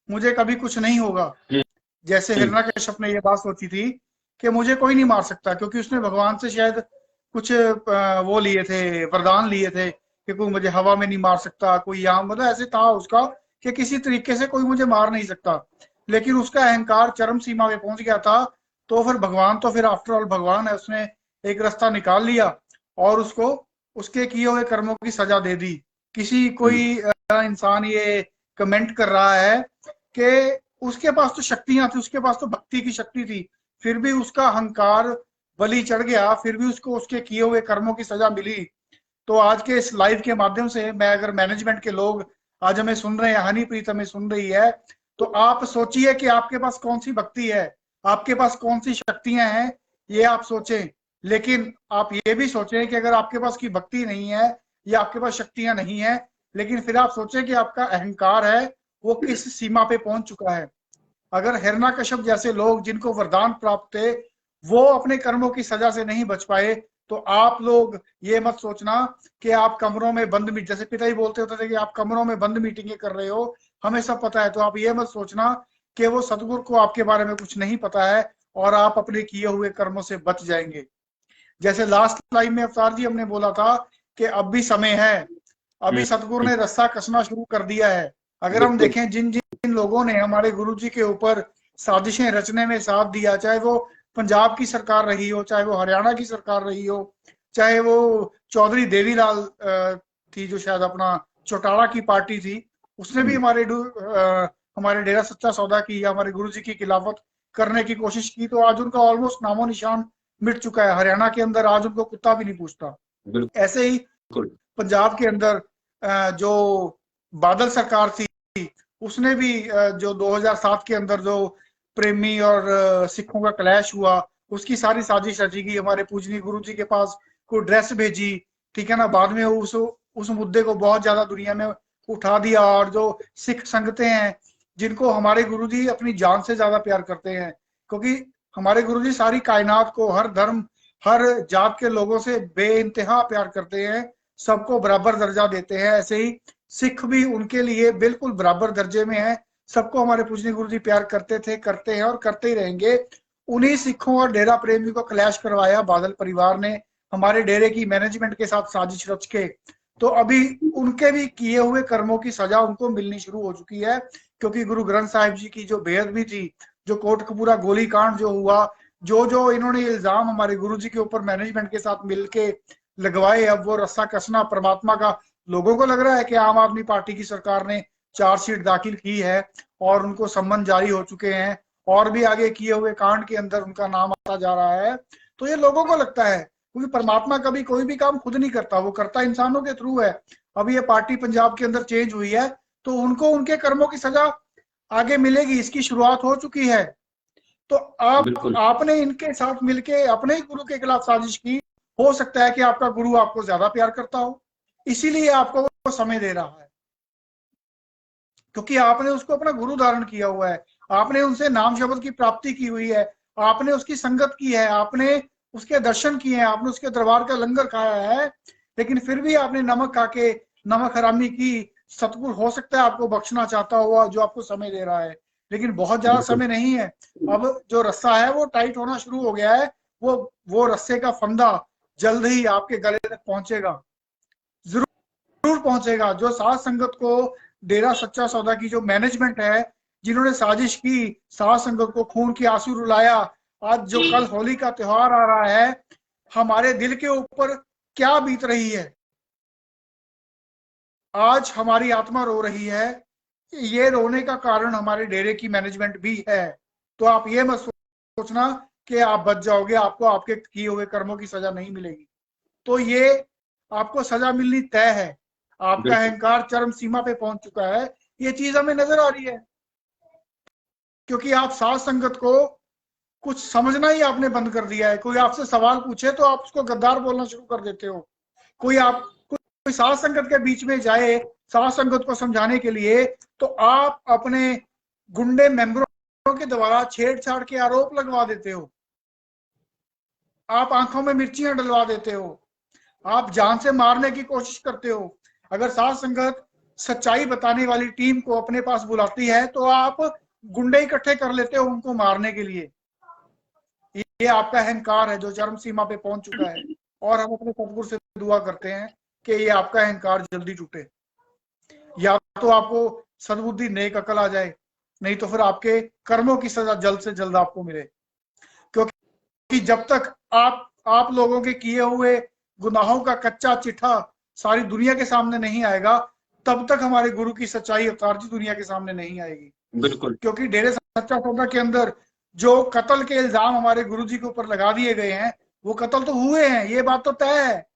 मुझे कभी कुछ नहीं होगा। जैसे हिरण्यकश्यप ने ये बात सोची थी कि मुझे कोई नहीं मार सकता, क्योंकि उसने भगवान से शायद कुछ वो लिए थे, वरदान लिए थे कि कोई मुझे हवा में नहीं मार सकता, कोई यहाँ मतलब ऐसे था उसका कि किसी तरीके से कोई मुझे मार नहीं सकता। लेकिन उसका अहंकार चरम सीमा पे पहुंच गया था। तो फिर भगवान तो फिर आफ्टर ऑल भगवान है, उसने एक रास्ता निकाल लिया और उसको उसके किए हुए कर्मों की सजा दे दी। किसी कोई इंसान ये कमेंट कर रहा है कि उसके पास तो शक्तियां थी, उसके पास तो भक्ति की शक्ति थी, फिर भी उसका अहंकार बलि चढ़ गया, फिर भी उसको उसके किए हुए कर्मों की सजा मिली। तो आज के इस लाइव के माध्यम से मैं, अगर मैनेजमेंट के लोग आज हमें सुन रहे हैं, हनीप्रीत हमें सुन रही है, तो आप सोचिए कि आपके पास कौन सी भक्ति है, आपके पास कौन सी शक्तियां हैं, ये आप सोचें। लेकिन आप ये भी सोचें कि अगर आपके पास की भक्ति नहीं है या आपके पास शक्तियां नहीं है, लेकिन फिर आप सोचें कि आपका अहंकार है वो किस सीमा पे पहुंच चुका है। अगर हिरण्यकश्यप जैसे लोग जिनको वरदान प्राप्त थे वो अपने कर्मों की सजा से नहीं बच पाए, तो आप लोग ये मत सोचना कि आप कमरों में बंद मीट, जैसे पिताजी बोलते होते थे कि आप कमरों में बंद मीटिंगें कर रहे हो, हमें सब पता है। तो आप ये मत सोचना कि वो सतगुरु को आपके बारे में कुछ नहीं पता है और आप अपने किए हुए कर्मों से बच जाएंगे। जैसे लास्ट लाइन में अवतार जी हमने बोला था कि अब भी समय है, अभी सतगुरु ने रस्सा कसना शुरू कर दिया है। अगर हम देखें जिन जिन लोगों ने हमारे गुरु जी के ऊपर साजिशें रचने में साथ दिया, चाहे वो पंजाब की सरकार रही हो, चाहे वो हरियाणा की सरकार रही हो, चाहे वो चौधरी देवीलाल थी जो शायद अपना चौटाला की पार्टी थी, उसने भी हमारे डेरा सच्चा सौदा की या हमारे गुरु जी की खिलाफत करने की कोशिश की। तो आज उनका ऑलमोस्ट नामो निशान मिट चुका है। हरियाणा के अंदर आज उनको कुत्ता भी नहीं पूछता। ऐसे ही पंजाब के अंदर जो बादल सरकार थी, उसने भी जो 2007 के अंदर जो प्रेमी और सिखों का क्लैश हुआ, उसकी सारी साजिश रची गई। हमारे पूजनीय गुरु जी के पास कोई ड्रेस भेजी, ठीक है ना, बाद में उस मुद्दे को बहुत ज्यादा दुनिया में उठा दिया, और जो सिख संगतें हैं जिनको हमारे गुरुजी अपनी जान से ज्यादा प्यार करते हैं, क्योंकि हमारे गुरुजी सारी कायनात को, हर धर्म हर जात के लोगों से बेइंतहा प्यार करते हैं, सबको बराबर दर्जा देते हैं। ऐसे ही सिख भी उनके लिए बिल्कुल बराबर दर्जे में है। सबको हमारे पूजनीय गुरुजी प्यार करते थे, करते हैं और करते ही रहेंगे। उन्हीं सिखों और डेरा प्रेमी को क्लैश करवाया बादल परिवार ने हमारे डेरे की मैनेजमेंट के साथ साजिश रच के। तो अभी उनके भी किए हुए कर्मों की सजा उनको मिलनी शुरू हो चुकी है, क्योंकि गुरु ग्रंथ साहिब जी की जो बेअदबी थी, जो कोटकपूरा गोलीकांड जो हुआ, जो इन्होंने इल्जाम हमारे गुरुजी के ऊपर मैनेजमेंट के साथ मिलके लगवाए, अब वो रस्सा कसना परमात्मा का लोगों को लग रहा है कि आम आदमी पार्टी की सरकार ने चार्जशीट दाखिल की है और उनको सम्मन जारी हो चुके हैं, और भी आगे किए हुए कांड के अंदर उनका नाम आता जा रहा है। तो ये लोगों को लगता है, क्योंकि परमात्मा कभी कोई भी काम खुद नहीं करता, वो करता इंसानों के थ्रू है। अभी ये पार्टी पंजाब के अंदर चेंज हुई है, तो उनको उनके कर्मों की सजा आगे मिलेगी, इसकी शुरुआत हो चुकी है। तो आपने इनके साथ मिलके अपने ही गुरु के खिलाफ साजिश की। हो सकता है कि आपका गुरु आपको ज्यादा प्यार करता हो, इसीलिए आपको वो समय दे रहा है, क्योंकि आपने उसको अपना गुरु धारण किया हुआ है, आपने उनसे नाम शब्द की प्राप्ति की हुई है, आपने उसकी संगत की है, आपने उसके दर्शन किए हैं, आपने उसके दरबार का लंगर खाया है, लेकिन फिर भी आपने नमक खा के नमक हरामी की। सतगुरु हो सकता है आपको बख्शना चाहता हुआ, जो आपको समय दे रहा है, लेकिन बहुत ज्यादा समय नहीं है। अब जो रस्सा है वो टाइट होना शुरू हो गया है, वो रस्से का फंदा जल्द ही आपके गले तक पहुंचेगा, जरूर पहुंचेगा। जो साध संगत को डेरा सच्चा सौदा की जो मैनेजमेंट है, जिन्होंने साजिश की, साध संगत को खून की आंसू रुलाया, आज जो कल होली का त्योहार आ रहा है, हमारे दिल के ऊपर क्या बीत रही है। आज हमारी आत्मा रो रही है, ये रोने का कारण हमारे डेरे की मैनेजमेंट भी है। तो आप ये मत सोचना कि आप बच जाओगे, आपको आपके किए हुए कर्मों की सजा नहीं मिलेगी। तो ये आपको सजा मिलनी तय है। आपका अहंकार चरम सीमा पे पहुंच चुका है, ये चीज हमें नजर आ रही है, क्योंकि आप साध संगत को कुछ समझना ही आपने बंद कर दिया है। कोई आपसे सवाल पूछे तो आप उसको गद्दार बोलना शुरू कर देते हो। कोई साध संगत के बीच में जाए साध संगत को समझाने के लिए, तो आप अपने गुंडे मेंबरों के द्वारा छेड़छाड़ के आरोप लगवा देते हो, आप आंखों में मिर्चियां डलवा देते हो, आप जान से मारने की कोशिश करते हो। अगर साध संगत सच्चाई बताने वाली टीम को अपने पास बुलाती है, तो आप गुंडे इकट्ठे कर लेते हो उनको मारने के लिए। ये आपका अहंकार है जो चरम सीमा पे पहुंच चुका है, और हम अपने सतगुरु से दुआ करते हैं कि ये आपका अहंकार जल्दी टूटे, या तो आपको सद्बुद्धि नेक अकल आ जाए, नहीं तो फिर आपके कर्मों की सजा जल्द से जल्द आपको मिले। क्योंकि जब तक आप लोगों के किए हुए गुनाहों का कच्चा चिट्ठा सारी दुनिया के सामने नहीं आएगा, तब तक हमारे गुरु की सच्चाई अवतार जी दुनिया के सामने नहीं आएगी। बिल्कुल, क्योंकि डेरे सच्चा सौदा के अंदर जो कत्ल के इल्जाम हमारे गुरु जी के ऊपर लगा दिए गए हैं, वो कत्ल तो हुए हैं, ये बात तो तय है,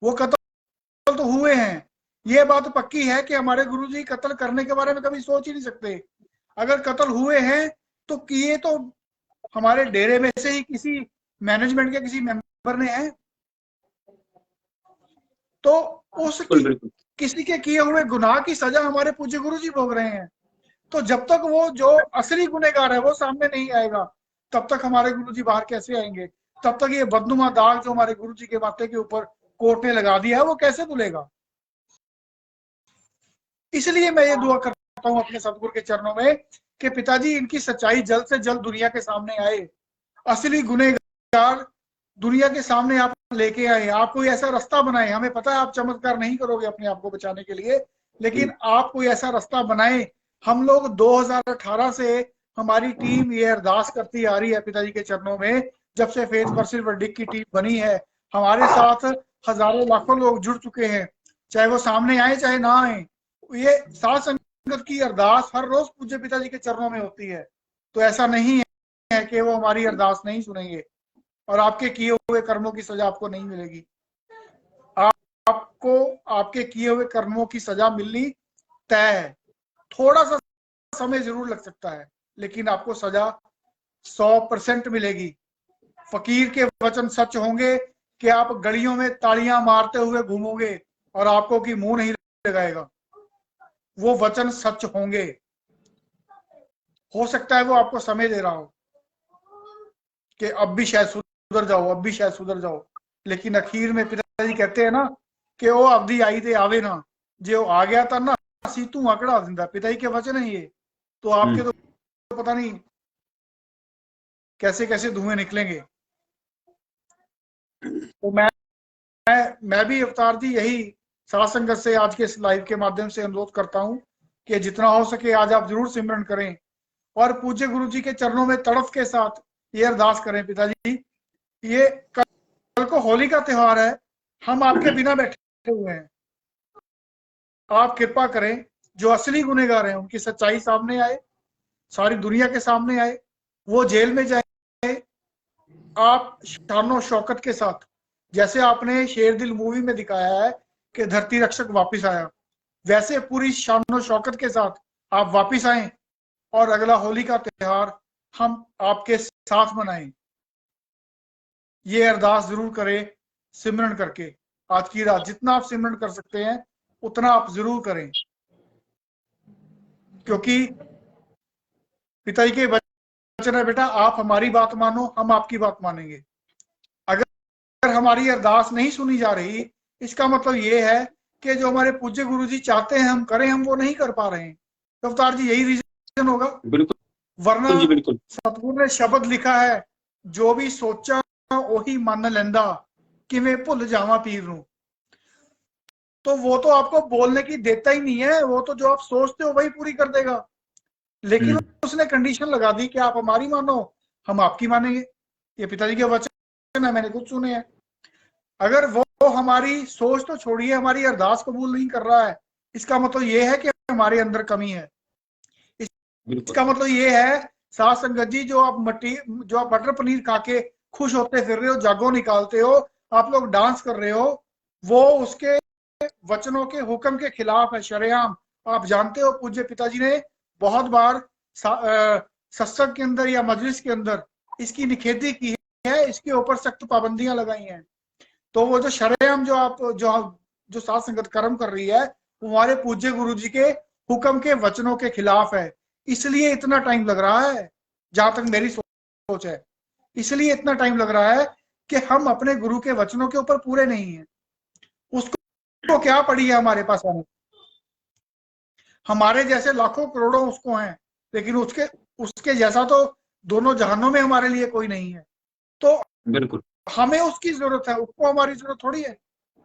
वो कत्ल तो हुए हैं। ये बात पक्की है कि हमारे गुरु जी कत्ल करने के बारे में कभी सोच ही नहीं सकते। अगर कत्ल हुए हैं तो किए तो हमारे डेरे में से ही किसी मैनेजमेंट के किसी मेंबर ने है, तो उस किसी के किए हुए गुनाह की सजा हमारे पूज्य गुरु जी भोग रहे हैं। तो जब तक वो जो असली गुनहगार है वो सामने नहीं आएगा, तब तक हमारे गुरु जी बाहर कैसे आएंगे? तब तक ये बदनुमा दाग जो हमारे गुरु जी के माथे के ऊपर कोर्ट ने लगा दिया है, वो कैसे धुलेगा? इसलिए मैं ये दुआ करता हूँ अपने सतगुरु के चरणों में कि पिताजी इनकी सच्चाई जल्द से जल्द दुनिया के सामने आए, असली गुनहगार दुनिया के सामने आप लेके आए, आप कोई ऐसा रास्ता बनाए। हमें पता है आप चमत्कार नहीं करोगे अपने आप को बचाने के लिए, लेकिन आप कोई ऐसा रास्ता बनाए। हम लोग 2018 से हमारी टीम ये अरदास करती आ रही है पिताजी के चरणों में, जब से फेस वर्सेस वर्डिक्ट की टीम बनी है। हमारे साथ हजारों लाखों लोग जुड़ चुके हैं, चाहे वो सामने आए चाहे ना आए। ये साध संगत की अरदास हर रोज पूज्य पिताजी के चरणों में होती है। तो ऐसा नहीं है कि वो हमारी अरदास नहीं सुनेंगे और आपके किए हुए कर्मों की सजा आपको नहीं मिलेगी। आपको आपके किए हुए कर्मों की सजा मिलनी तय है। थोड़ा सा समय जरूर लग सकता है, लेकिन आपको सजा 100% मिलेगी। फकीर के वचन सच होंगे कि आप गलियों में तालियां मारते हुए घूमोगे, और आपको कि मुंह नहीं लगाएगा, वो वचन सच होंगे। हो सकता है वो आपको समय दे रहा हो कि अब भी शायद सुधर जाओ, अब भी शायद सुधर जाओ, लेकिन आखिर में पिताजी कहते हैं ना कि वो अवधि आई थे आवे ना, जो आ गया था ना सीतू आंकड़ा जिंदा। पिताजी के वचन है ये। तो आपके तो पता नहीं कैसे कैसे धुएं निकलेंगे। तो मैं भी अवतार जी यही साथ संगत से आज के इस लाइव के माध्यम से अनुरोध करता हूं कि जितना हो सके आज आप जरूर सिमरन करें और पूज्य गुरु जी के चरणों में तड़फ के साथ ये अरदास करें। पिताजी, ये कल को होली का त्योहार है, हम आपके बिना बैठे हुए हैं, आप कृपा करें, जो असली गुनहगार हैं उनकी सच्चाई सामने आए, सारी दुनिया के सामने आए, वो जेल में जाए, आप शानो शौकत के साथ, जैसे आपने शेर दिल मूवी में दिखाया है कि धरती रक्षक वापस आया, वैसे पूरी शानो शौकत के साथ आप वापस आए और अगला होली का त्योहार हम आपके साथ मनाएं। ये अरदास जरूर करें सिमरन करके। आज की रात जितना आप सिमरन कर सकते हैं उतना आप जरूर करें, क्योंकि पिताजी के वचन है, बेटा आप हमारी बात मानो, हम आपकी बात मानेंगे। अगर हमारी अरदास नहीं सुनी जा रही, इसका मतलब ये है कि जो हमारे पूज्य गुरु जी चाहते हैं हम करें, हम वो नहीं कर पा रहे हैं। तो अवतार जी यही रीजन होगा। बिल्कुल, वरना बिल्कुल सतगुरु ने शब्द लिखा है, जो भी सोचा वही मन लेंदा, किवें भुल जावा पीर नूं। तो वो तो आपको बोलने की देता ही नहीं है, वो तो जो आप सोचते हो वही पूरी कर देगा। लेकिन उसने कंडीशन लगा दी कि आप हमारी मानो, हम आपकी मानेंगे। ये पिताजी के वचन है, मैंने खुद सुने हैं। अगर वो हमारी सोच तो छोड़िए, हमारी अरदास कबूल नहीं कर रहा है, इसका मतलब ये है कि हमारे अंदर कमी है। इसका मतलब ये है साथ संगत जी, जो आप मटर पनीर खा के खुश होते फिर रहे हो, जागो निकालते हो, आप लोग डांस कर रहे हो, वो उसके वचनों के हुक्म के खिलाफ है, शरेआम। आप जानते हो पूज्य पिताजी ने बहुत बार सत्संग के अंदर या मजलिस के अंदर इसकी निखेधी की है, इसके ऊपर सख्त पाबंदियां लगाई हैं। तो वो जो शरेआम जो साथ संगत कर्म कर रही है, वो हमारे पूज्य गुरु जी के हुक्म के वचनों के खिलाफ है। इसलिए इतना टाइम लग रहा है, जहां तक मेरी सोच है, इसलिए इतना टाइम लग रहा है कि हम अपने गुरु के वचनों के ऊपर पूरे नहीं है। उसको क्या पड़ी है हमारे पास आने, हमारे जैसे लाखों करोड़ों उसको हैं, लेकिन उसके जैसा तो दोनों जहानों में हमारे लिए कोई नहीं है। तो बिल्कुल हमें उसकी जरूरत है, उसको हमारी जरूरत थोड़ी है।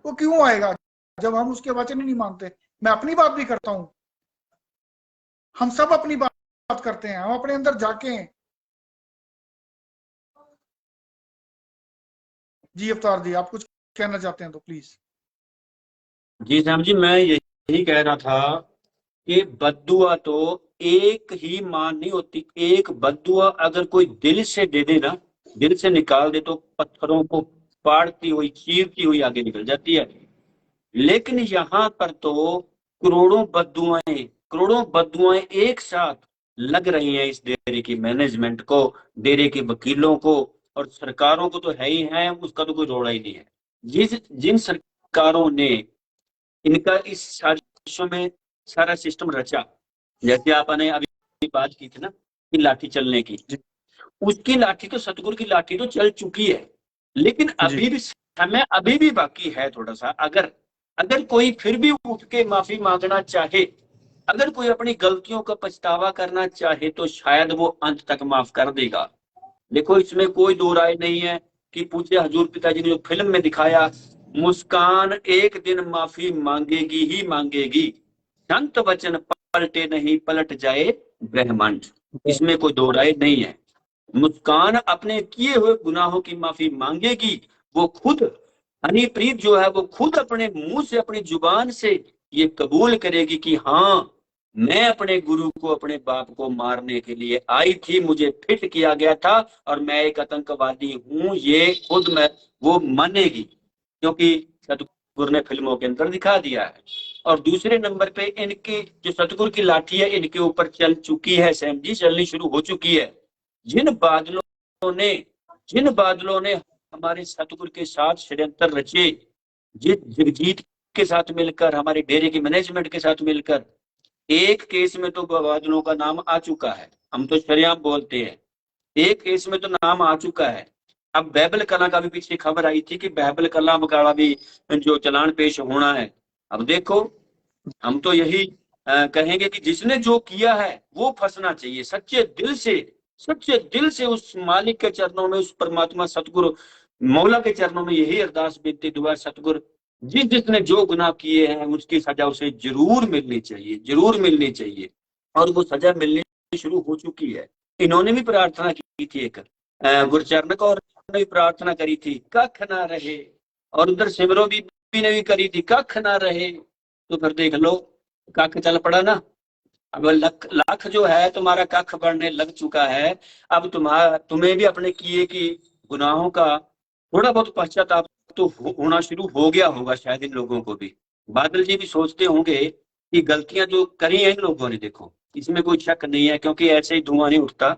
वो क्यों आएगा जब हम उसके वचन ही नहीं मानते। मैं अपनी बात भी करता हूं, हम सब अपनी बात करते हैं, हम अपने अंदर जाके हैं। जी अवतार जी, आप कुछ कहना चाहते हैं तो प्लीज। जी श्याम जी, मैं यही कह रहा था कि बद्दुआ तो एक ही मान नहीं होती। एक बद्दुआ अगर कोई दिल से दे दे ना, दिल से निकाल दे, तो पत्थरों को फाड़ती हुई चीरती हुई आगे निकल जाती है। लेकिन यहाँ पर तो करोड़ों बद्दुआएं एक साथ लग रही हैं इस डेरे की मैनेजमेंट को, डेरे के वकीलों को, और सरकारों को तो है ही है, उसका तो कोई रोड़ा ही नहीं है। जिन सरकारों ने इनका इस साजिशों में सारा सिस्टम रचा, जैसे आपने अभी बात की थी ना कि लाठी चलने की, उसकी लाठी तो सतगुरु की लाठी तो चल चुकी है, लेकिन अभी भी समय अभी भी बाकी है थोड़ा सा। अगर कोई फिर भी उठ के माफी मांगना चाहे, अगर कोई अपनी गलतियों का पछतावा करना चाहे, तो शायद वो अंत तक माफ कर देगा। देखो, इसमें कोई दो राय नहीं है कि पूज्य हजूर पिताजी ने जो फिल्म में दिखाया, मुस्कान एक दिन माफी मांगेगी ही मांगेगी, संत वचन पलटे नहीं पलट जाए ब्रह्मांड। इसमें कोई दो राय नहीं है। मुस्कान अपने किए हुए गुनाहों की माफी मांगेगी। वो खुद हनीप्रीत जो है, वो खुद अपने मुंह से, अपनी जुबान से ये कबूल करेगी कि हाँ, मैं अपने गुरु को, अपने बाप को मारने के लिए आई थी, मुझे फिट किया गया था और मैं एक आतंकवादी हूं, ये खुद मैं वो मानेगी, क्योंकि सतगुरु ने फिल्मों के अंदर दिखा दिया है। और दूसरे नंबर पे इनकी जो सतगुरु की लाठी है, इनके ऊपर चल चुकी है सैम जी, चलनी शुरू हो चुकी है। जिन बादलों ने हमारे सतगुरु के साथ षड्यंत्र रचे, जिस जगजीत के साथ मिलकर, हमारे डेरे की मैनेजमेंट के साथ मिलकर, एक केस में तो बादलों का नाम आ चुका है, हम तो शरेआम बोलते हैं, एक केस में तो नाम आ चुका है। अब बैबल कला का भी पीछे खबर आई थी कि बैबल कला का भी जो चलान पेश होना है। अब देखो, हम तो यही कहेंगे कि जिसने जो किया है वो फंसना चाहिए, सच्चे दिल से उस मालिक के चरणों में, उस परमात्मा सतगुरु मौला के चरणों में यही अरदास बेनती दुआ, सतगुरु जिसने जो गुनाह किए हैं उसकी सजा उसे जरूर मिलनी चाहिए, जरूर मिलनी चाहिए। और वो सजा मिलनी शुरू हो चुकी है। इन्होंने भी प्रार्थना की थी, एक गुरचरण कौर ने भी प्रार्थना करी थी, कख ना रहे, और उधर सिमरो बीबी ने भी करी थी, कख ना रहे। तो फिर देख लो, कख चल पड़ा ना। अब लाख जो है तुम्हारा कख बढ़ने लग चुका है। अब तुम्हें भी अपने किए की गुनाहों का थोड़ा बहुत पश्चाताप तो होना शुरू हो गया होगा शायद इन लोगों को भी। बादल जी भी सोचते होंगे कि गलतियां जो करी हैं इन लोगों ने, देखो इसमें कोई शक नहीं है, क्योंकि ऐसे ही धुआं नहीं उठता।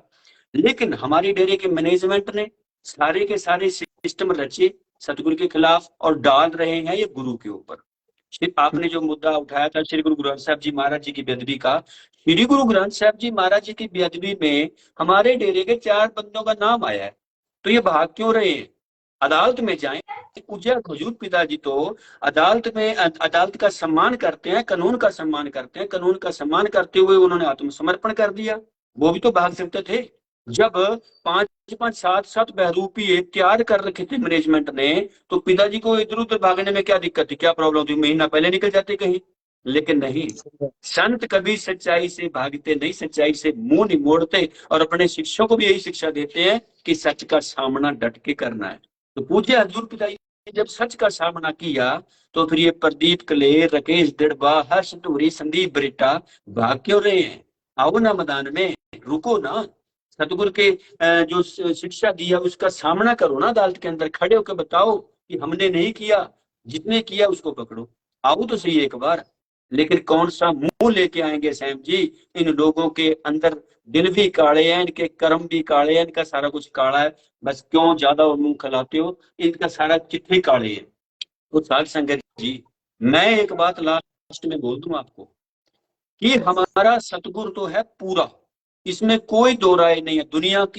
लेकिन हमारी डेरे के मैनेजमेंट ने सारे के सारे सिस्टम रचे सतगुरु के खिलाफ और डाल रहे हैं ये गुरु के ऊपर। आपने जो मुद्दा उठाया था श्री गुरु ग्रंथ साहब जी महाराज जी की बेअदबी का, श्री गुरु ग्रंथ साहब जी महाराज जी की बेअदबी में हमारे डेरे के 4 बंदों का नाम आया है। तो ये भाग क्यों रहे हैं? अदालत में जाएं। पूज्य हुजूर पिताजी तो अदालत का सम्मान करते हैं, कानून का सम्मान करते हैं। कानून का सम्मान करते हुए उन्होंने आत्मसमर्पण कर दिया। वो भी तो भाग सकते थे। जब 5-5, 7-7 बहरूपी तैयार कर रखे थे मैनेजमेंट ने, तो पिताजी को इधर उधर भागने में क्या दिक्कत थी, क्या प्रॉब्लम थी? महीना पहले निकल जाते कहीं। लेकिन नहीं, संत कभी सच्चाई से भागते नहीं, सच्चाई से मुंह नहीं मोड़ते, और अपने शिष्यों को भी यही शिक्षा देते हैं कि सच का सामना डट के करना है। तो पूज्य हजूर पिताजी ने जब सच का सामना किया, तो फिर ये प्रदीप कलेर, राकेश दिड़बा, हर्ष धूरी, संदीप बरिटा भाग क्यों रहे हैं? आओ ना मैदान में, रुको ना, सतगुरु के जो शिक्षा दी है उसका सामना करो ना, अदालत के अंदर खड़े होकर बताओ कि हमने नहीं किया, जिसने किया उसको पकड़ो। आओ तो सही एक बार। लेकिन कौन सा मुंह लेके आएंगे सैम जी? इन लोगों के अंदर दिल भी काले हैं, इनके कर्म भी काले हैं, इनका सारा कुछ काला है। बस क्यों ज्यादा मुंह खिलाते हो? इनका सारा चिट्ठे काले है। तो साध संगत जी, मैं एक बात लास्ट में बोल दूं आपको कि हमारा सतगुरु तो है पूरा, इसमें कोई दो राय नहीं है।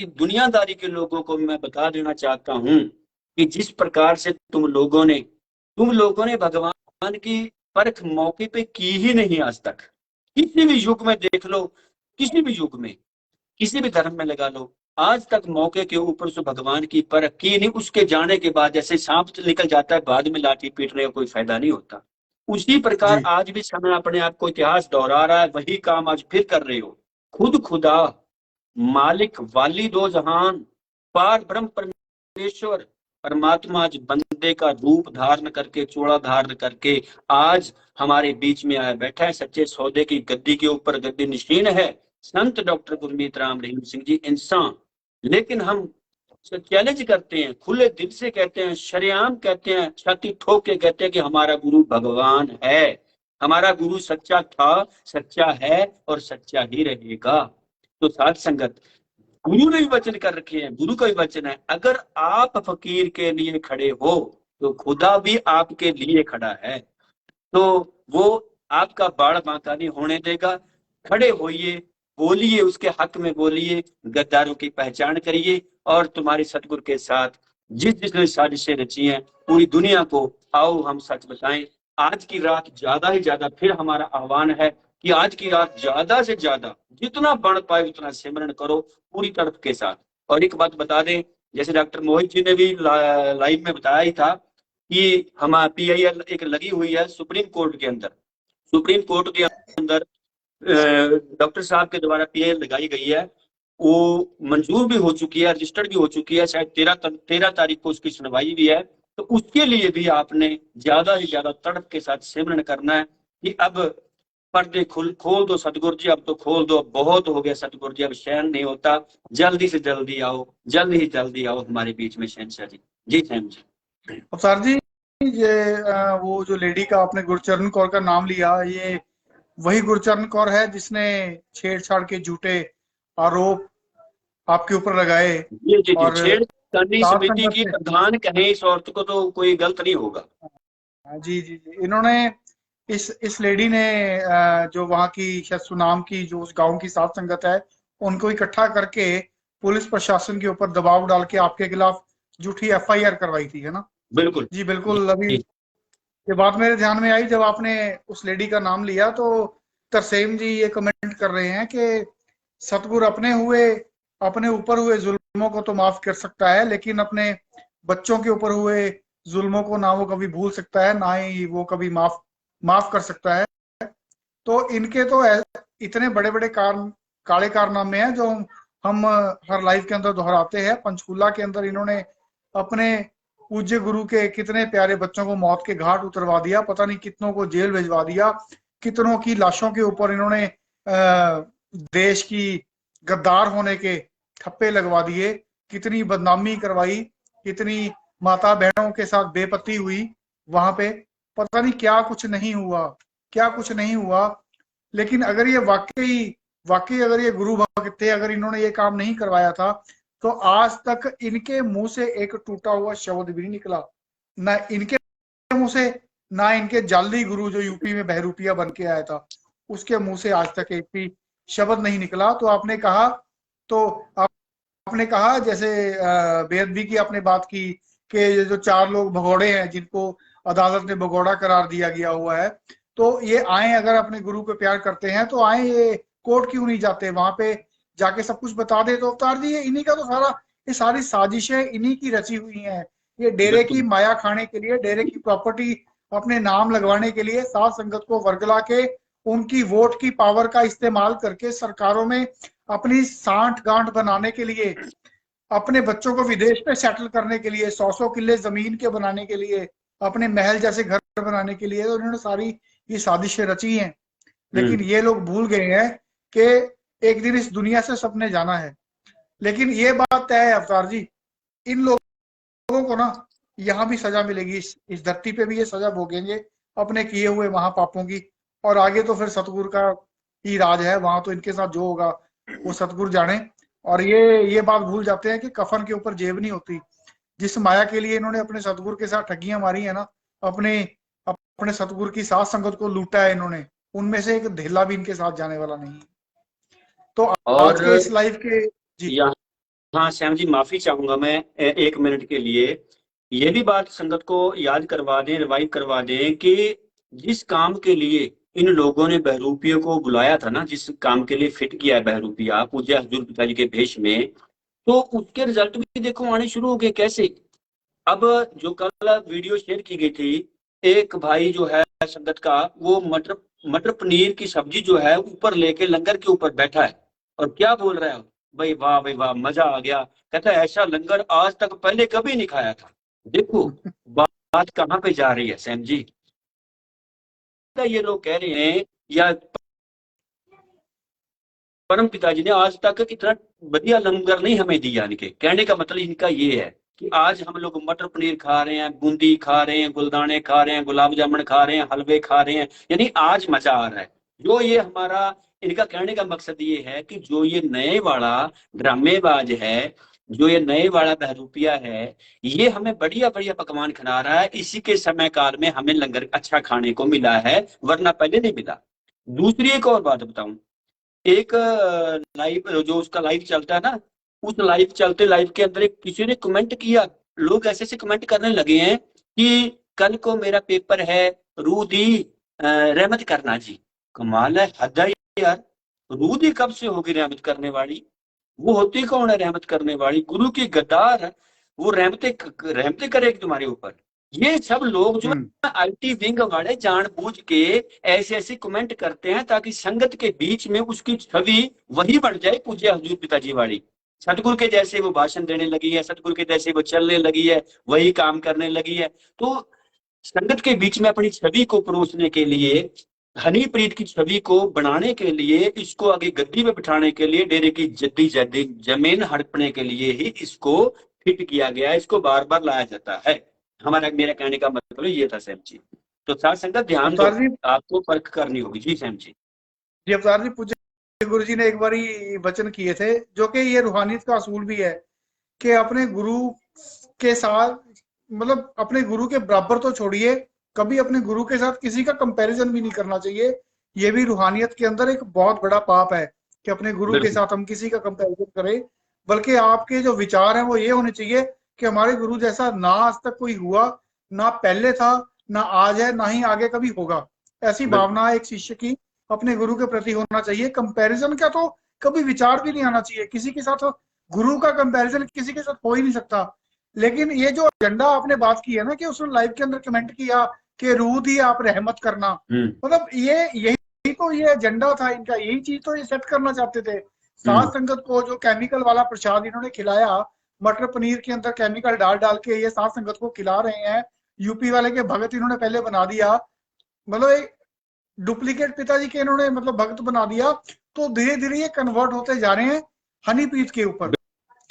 दुनियादारी के लोगों को मैं बता देना चाहता हूं कि जिस प्रकार से तुम लोगों ने भगवान की परख मौके पे की ही नहीं आज तक। किसी भी युग में देख लो, किसी भी युग में, किसी भी धर्म में लगा लो, आज तक मौके के ऊपर से भगवान की परख की नहीं। उसके जाने के बाद जैसे सांप निकल जाता है, बाद में लाठी पीटने का कोई फायदा नहीं होता। उसी प्रकार आज भी समय अपने आप को इतिहास दोहरा रहा है। वही काम आज फिर कर रहे हो। खुद खुदा, मालिक, वाली दो जहान, पार ब्रह्म परमेश्वर परमात्मा आज बंदे का रूप धारण करके, चोड़ा धारण करके आज हमारे बीच में आया बैठा है। सच्चे सौदे की गद्दी के ऊपर गद्दी निशीन है संत डॉक्टर गुरमीत राम रहीम सिंह जी इंसान। लेकिन हम चैलेंज करते हैं, खुले दिल से कहते हैं, शरेआम कहते हैं, छाती ठोक के कहते हैं कि हमारा गुरु भगवान है, हमारा गुरु सच्चा था, सच्चा है और सच्चा ही रहेगा। तो साध संगत, गुरु ने भी वचन कर रखे हैं, गुरु का भी वचन है, अगर आप फकीर के लिए खड़े हो तो खुदा भी आपके लिए खड़ा है। तो वो आपका बाड़ बांका नहीं होने देगा। खड़े होइए, बोलिए, उसके हक में बोलिए, गद्दारों की पहचान करिए, और तुम्हारे सतगुरु के साथ जिसने साजिशें रची हैं पूरी दुनिया को आओ हम सच बताएं। आज की रात ज्यादा ही ज्यादा फिर हमारा आह्वान है कि आज की रात ज्यादा से ज्यादा जितना बढ़ पाए उतना सिमरन करो पूरी तड़प के साथ। और एक बात बता दें, जैसे डॉक्टर मोहित जी ने भी लाइव में बताया ही था कि हमारा PIL एक लगी हुई है सुप्रीम कोर्ट के अंदर। सुप्रीम कोर्ट के अंदर डॉक्टर साहब के द्वारा PIL लगाई गई है, वो मंजूर भी हो चुकी है, रजिस्टर्ड भी हो चुकी है, शायद 13 तारीख को उसकी सुनवाई भी है। तो उसके लिए भी आपने ज्यादा से ज्यादा तड़प के साथ सिमरन करना है कि अब पर्दे खोल दो सतगुरु जी, अब तो खोल दो, अब बहुत हो गया सतगुरु जी, अब शहन नहीं होता, जल्दी से जल्दी आओ, जल्दी आओ हमारे बीच में शहनशाह जी। जी सैम जी। अवतार जी, ये वो जो लेडी का आपने गुरचरण कौर का नाम लिया, ये वही गुरचरण कौर है जिसने छेड़छाड़ के झूठे आरोप आपके ऊपर लगाए? जी और छेड़खानी समिति की प्रधान कहें इस औरत को तो कोई गलत नहीं होगा। हाँ, जी जी जी, इन्होंने इस लेडी ने जो वहाँ की शायद सुनाम की जो उस गांव की साध संगत है, उनको इकट्ठा करके पुलिस प्रशासन के ऊपर दबाव डाल के आपके खिलाफ झूठी एफआईआर करवाई थी, है ना? बिल्कुल जी जी बिल्कुल। अभी जी। ये बात मेरे ध्यान में आई जब आपने उस लेडी का नाम लिया, तो तरसेम जी ये कमेंट कर रहे हैं कि सतगुरु अपने ऊपर हुए जुल्मों को तो माफ कर सकता है, लेकिन अपने बच्चों के ऊपर हुए जुल्मों को ना वो कभी भूल सकता है, ना ही वो कभी माफ माफ कर सकता है। तो इनके तो इतने बड़े बड़े काले कारनामे हैं जो हम हर लाइफ के अंदर दोहराते हैं। पंचकूला के अंदर इन्होंने अपने पूज्य गुरु के कितने प्यारे बच्चों को मौत के घाट उतरवा दिया, पता नहीं कितनों को जेल भिजवा दिया, कितनों की लाशों के ऊपर इन्होंने देश की गद्दार होने के ठप्पे लगवा दिए, कितनी बदनामी करवाई, कितनी माता बहनों के साथ बेपत्ती हुई वहां पे, पता नहीं क्या कुछ नहीं हुआ, क्या कुछ नहीं हुआ। लेकिन अगर ये वाकई वाकई अगर ये गुरु भक्त थे, अगर इन्होंने ये काम नहीं करवाया था, तो आज तक इनके मुंह से एक टूटा हुआ शब्द भी नहीं निकला, ना इनके मुंह से, ना इनके जाली गुरु जो यूपी में बहरूपिया बन के आया था उसके मुंह से आज तक एक भी शब्द नहीं निकला। तो तो आपने कहा जैसे बेअदबी की आपने बात की कि ये जो 4 लोग भगोड़े हैं जिनको अदालत ने भगोड़ा करार दिया गया हुआ है, तो ये आए, अगर अपने गुरु को प्यार करते हैं तो आए, ये कोर्ट क्यों नहीं जाते, वहां पे जाके सब कुछ बता दे। तो अवतार जी ये इन्हीं का तो सारा, ये सारी साजिशें इन्हीं की रची हुई हैं। ये डेरे की बिल्कुल माया खाने के लिए, डेरे की प्रॉपर्टी अपने नाम लगवाने के लिए, साध संगत को वर्गला के, उनकी वोट की पावर का इस्तेमाल करके सरकारों में अपनी सांठ गांठ बनाने के लिए, अपने बच्चों को विदेश में सेटल करने के लिए, 100 किले जमीन के बनाने के लिए, अपने महल जैसे घर बनाने के लिए, तो उन्होंने सारी ये साजिशें रची हैं। लेकिन हम्म। ये लोग भूल गए हैं कि एक दिन इस दुनिया से सबने जाना है। लेकिन ये बात तय है अवतार जी, इन लोगों को ना यहाँ भी सजा मिलेगी, इस धरती पे भी ये सजा भोगेंगे अपने किए हुए महापापों की। और आगे तो फिर सतगुरु का ही राज है, वहां तो इनके साथ जो होगा वो सतगुरु जाने। और ये बात भूल जाते हैं कि कफन के ऊपर जेब नहीं होती। जिस माया के लिए इन्होंने अपने सतगुरु के साथ ठगियां मारी है ना, अपने अपने सतगुरु की साथ संगत को लूटा है इन्होंने, उनमें से एक धेला भी इनके साथ जाने वाला नहीं है। तो आज और के इस लाइफ के, जी यहाँ श्याम जी माफी चाहूंगा मैं 1 मिनट के लिए। ये भी बात संगत को याद करवा दें, रिवाइव करवा दें कि जिस काम के लिए इन लोगों ने बहरूपियों को बुलाया था ना, जिस काम के लिए फिट किया है बहरूपिया पूज्य हजूर पिताजी के भेष में, तो उसके रिजल्ट भी देखो आने शुरू हो गए कैसे। अब जो कल वीडियो शेयर की गई थी, एक भाई जो है संगत का, वो मटर मटर पनीर की सब्जी जो है ऊपर लेके लंगर के ऊपर बैठा है और क्या बोल रहा है, भाई वाह मजा आ गया। कहता है ऐसा लंगर आज तक पहले कभी नहीं खाया था। देखो बात कहाँ पे जा रही है सैम जी। ये लोग कह रहे हैं या परम पिताजी ने आज तक इतना बढ़िया लंगर नहीं हमें दिया। इनके कहने का मतलब इनका ये है कि आज हम लोग मटर पनीर खा रहे हैं, बूंदी खा रहे हैं, गुलदाने खा रहे हैं, गुलाब जामुन खा रहे हैं, हलवे खा रहे हैं, यानी आज मजा आ रहा है। जो ये हमारा, इनका कहने का मकसद ये है कि जो ये नए वाला ड्रामेबाज है, जो ये नए वाला बहरूपिया है, ये हमें बढ़िया बढ़िया पकवान खिला रहा है। इसी के समय काल में हमें लंगर अच्छा खाने को मिला है, वरना पहले नहीं मिला। दूसरी एक और बात बताऊं, एक लाइव जो उसका लाइव चलता है ना, उस लाइव के अंदर एक किसी ने कमेंट किया, लोग ऐसे ऐसे कमेंट करने लगे हैं कि कल को मेरा पेपर है, रूह दी रहमत करना जी। कमाल है, हद है यार। रूह दी कब से होगी रहमत करने वाली? वो होती कौन है रहमत करने वाली? गुरु की गद्दार है वो, रहमतें करेगी तुम्हारे ऊपर। ये सब लोग जो आईटी विंग वाले जानबूझ के ऐसे ऐसे कमेंट करते हैं ताकि संगत के बीच में उसकी छवि वही बन जाए पूज्य हजूर पिताजी वाली। सतगुरु के जैसे वो भाषण देने लगी है, सतगुरु के जैसे वो चलने लगी है, वही काम करने लगी है। तो संगत के बीच में अपनी छवि को परोसने के लिए, हनीप्रीत की छवि को बनाने के लिए, इसको आगे गद्दी में बिठाने के लिए, डेरे की जद्दी जद्दी जमीन हड़पने के लिए ही इसको फिट किया गया, इसको बार बार लाया जाता है। मेरा कहने का मतलब ये था सैम जी। तो साथ संगत ध्यान दो, अवतार जी, आपको परख करनी होगी। जी सैम जी। जी अवतार जी, पूज्य गुरु जी ने एक बार ही वचन किए थे, जो कि ये रूहानियत का असूल भी है, कि अपने गुरु के साथ, मतलब अपने गुरु के बराबर तो छोड़िए, कभी अपने गुरु के साथ किसी का कंपैरिजन भी नहीं करना चाहिए। ये भी रूहानियत के अंदर एक बहुत बड़ा पाप है कि अपने गुरु के बिल्कुल साथ हम किसी का कंपैरिजन करें। बल्कि आपके जो विचार हैं वो ये होने चाहिए कि हमारे गुरु जैसा ना आज तक कोई हुआ, ना पहले था, ना आज है, ना ही आगे कभी होगा। ऐसी बिल्कुल भावना एक शिष्य की अपने गुरु के प्रति होना चाहिए। कंपैरिजन का तो कभी विचार भी नहीं आना चाहिए किसी के साथ। गुरु का कंपैरिजन किसी के साथ हो ही नहीं सकता। लेकिन ये जो एजेंडा आपने बात की है ना कि उसने लाइव के अंदर कमेंट किया कि रूह दी आप रहमत करना, मतलब ये यही तो ये एजेंडा था इनका, यही चीज तो ये सेट करना चाहते थे। साध संगत को जो केमिकल वाला प्रसाद इन्होंने खिलाया, मटर पनीर के अंदर केमिकल डाल डाल के ये साध संगत को खिला रहे हैं। यूपी वाले के भगत इन्होंने पहले बना दिया, मतलब एक डुप्लीकेट पिताजी के इन्होंने मतलब भक्त बना दिया। तो धीरे धीरे ये कन्वर्ट होते जा रहे हैं हनीप्रीत के ऊपर।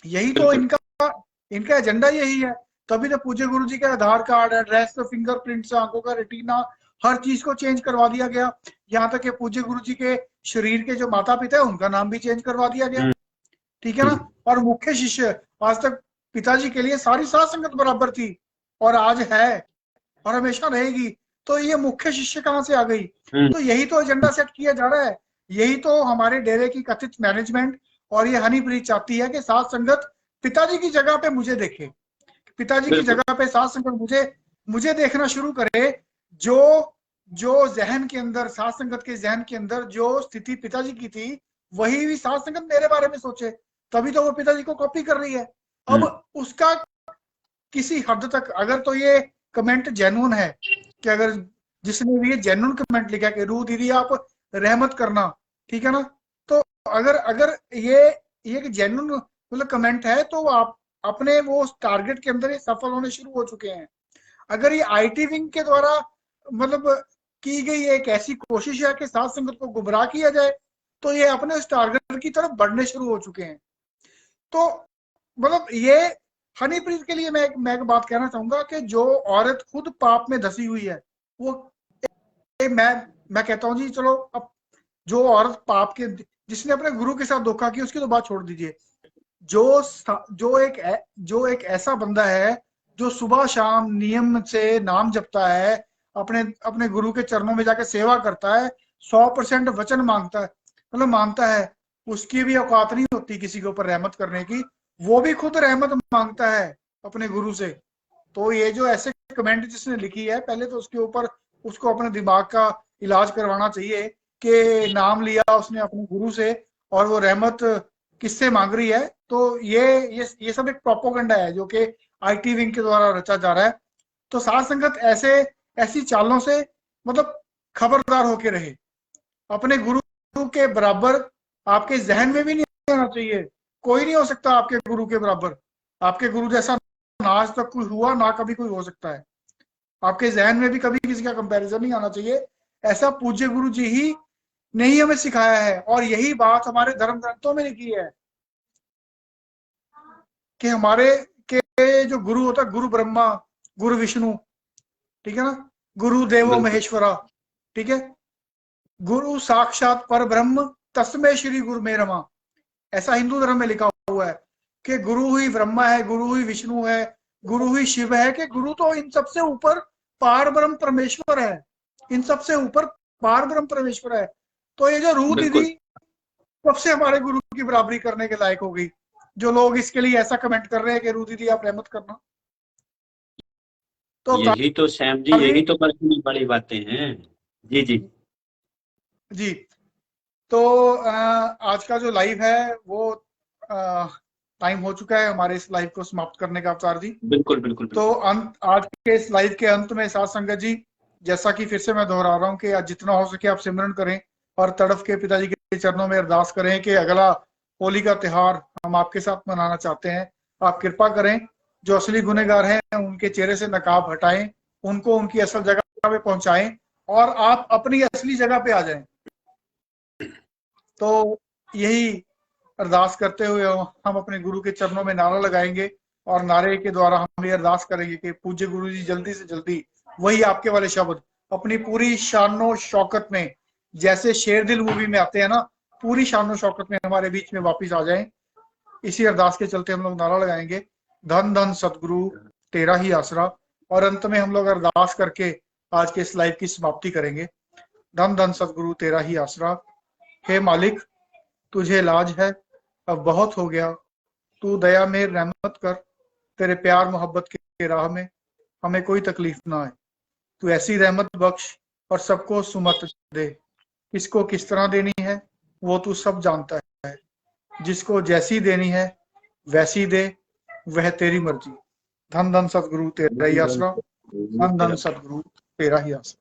यही तो बिल्कुल इनका एजेंडा यही है। तभी तो पूज्य गुरु जी का आधार कार्ड, एड्रेस, फिंगरप्रिंट्स, आंखों का रेटिना, हर चीज को चेंज करवा दिया गया। यहाँ तक कि पूज्य गुरु जी के शरीर के जो माता पिता है उनका नाम भी चेंज करवा दिया गया। ठीक है ना। और मुख्य शिष्य, आज तक पिताजी के लिए सारी साध संगत बराबर थी और आज है और हमेशा रहेगी। तो ये मुख्य शिष्य कहाँ से आ गई? तो यही तो एजेंडा सेट किया जा रहा है। यही तो हमारे डेरे की कथित मैनेजमेंट और ये हनीप्रीत चाहती है कि साध संगत पिताजी की जगह पे मुझे देखे, पिताजी की बिल्कुल जगह पे साध संगत मुझे देखना शुरू करे। जो जो जहन के अंदर, साध संगत के जहन के अंदर जो स्थिति पिताजी की थी, वही भी साध संगत मेरे बारे में सोचे। तभी तो वो पिताजी को कॉपी कर रही है। अब उसका किसी हद तक अगर तो ये कमेंट जेन्युइन है कि अगर जिसने भी ये जेन्युइन कमेंट लिखा कि रूह दीदी आप रहमत करना, ठीक है ना, तो अगर ये जेन्युइन मतलब कमेंट है तो आप अपने वो टारगेट के अंदर ये सफल होने शुरू हो चुके हैं। अगर ये आईटी विंग के द्वारा मतलब की गई एक ऐसी कोशिश है कि साध संगत को गुमराह किया जाए, तो ये अपने उस टारगेट की तरफ बढ़ने शुरू हो चुके हैं। तो मतलब ये हनीप्रीत के लिए मैं एक बात कहना चाहूंगा कि जो औरत खुद पाप में धसी हुई है, वो मैं कहता हूं जी, चलो अब जो औरत पाप के, जिसने अपने गुरु के साथ धोखा किया उसकी तो बात छोड़ दीजिए। जो एक ऐसा बंदा है जो सुबह शाम नियम से नाम जपता है, अपने अपने गुरु के चरणों में जाकर सेवा करता है, 100% वचन मांगता है, मतलब मानता है, उसकी भी औकात नहीं होती किसी के ऊपर रहमत करने की। वो भी खुद रहमत मांगता है अपने गुरु से। तो ये जो ऐसे कमेंट जिसने लिखी है, पहले तो उसके ऊपर उसको अपने दिमाग का इलाज करवाना चाहिए कि नाम लिया उसने अपने गुरु से और वो रहमत किससे मांग रही है। तो ये सब एक प्रोपोगंडा है जो कि आईटी विंग के द्वारा रचा जा रहा है। तो साध संगत ऐसी चालों से मतलब खबरदार होके रहे। अपने गुरु के बराबर आपके जहन में भी नहीं आना चाहिए। कोई नहीं हो सकता आपके गुरु के बराबर। आपके गुरु जैसा ना आज तक कोई हुआ, ना कभी कोई हो सकता है। आपके जहन में भी कभी किसी का कंपैरिजन नहीं आना चाहिए। ऐसा पूज्य गुरु जी ही ने ही हमें सिखाया है और यही बात हमारे धर्म ग्रंथों में लिखी है कि हमारे के जो गुरु होता है, गुरु ब्रह्मा, गुरु विष्णु, ठीक है ना, गुरु देवो महेश्वरा, ठीक है, गुरु साक्षात पर ब्रह्म तस्मै श्री गुरु में रमा। ऐसा हिंदू धर्म में लिखा हुआ है कि गुरु ही ब्रह्मा है, गुरु ही विष्णु है, गुरु ही शिव है, कि गुरु तो इन सबसे ऊपर पार ब्रह्म परमेश्वर है, इन सबसे ऊपर पार ब्रह्म परमेश्वर है। तो ये जो रूह दीदी सबसे हमारे गुरु की बराबरी करने के लायक हो गई। जो लोग इसके लिए ऐसा कमेंट कर रहे हैं कि रूह दीदी आप रहमत करना, तो यही तो सैम जी, यही तो परखने वाली बातें हैं। जी जी जी। तो आज का जो लाइव है वो टाइम हो चुका है हमारे इस लाइव को समाप्त करने का, अवतार जी। बिल्कुल बिल्कुल तो आज के इस लाइव के अंत में साध संगत जी, जैसा कि फिर से मैं दोहरा रहा हूँ कि आज जितना हो सके आप सिमरन करें और तड़फ के पिताजी के चरणों में अरदास करें कि अगला होली का त्योहार हम आपके साथ मनाना चाहते हैं। आप कृपा करें, जो असली गुनहगार हैं उनके चेहरे से नकाब हटाएं, उनको उनकी असल जगह पे पहुंचाएं और आप अपनी असली जगह पे आ जाएं। तो यही अरदास करते हुए हम अपने गुरु के चरणों में नारा लगाएंगे और नारे के द्वारा हम ये अरदास करेंगे कि पूज्य गुरु जी जल्दी से जल्दी वही आपके वाले शब्द अपनी पूरी शानो शौकत में, जैसे शेरदिल मूवी में आते हैं ना, पूरी शानो शौकत में हमारे बीच में वापिस आ जाएं। इसी अरदास के चलते हम लोग नारा लगाएंगे, धन धन सतगुरु तेरा ही आसरा। और अंत में हम लोग अरदास करके आज के इस लाइव की समाप्ति करेंगे। धन धन सतगुरु तेरा ही आसरा। हे मालिक, तुझे लाज है, अब बहुत हो गया, तू दया में रहमत कर, तेरे प्यार मोहब्बत के राह में हमें कोई तकलीफ ना आए। तू ऐसी रहमत बख्श और सबको सुमत दे। किसको किस तरह देनी है वो तू सब जानता है। जिसको जैसी देनी है वैसी दे, वह तेरी मर्जी। धन धन सतगुरु तेरा ही आसरा। धन धन सतगुरु तेरा ही आसरा।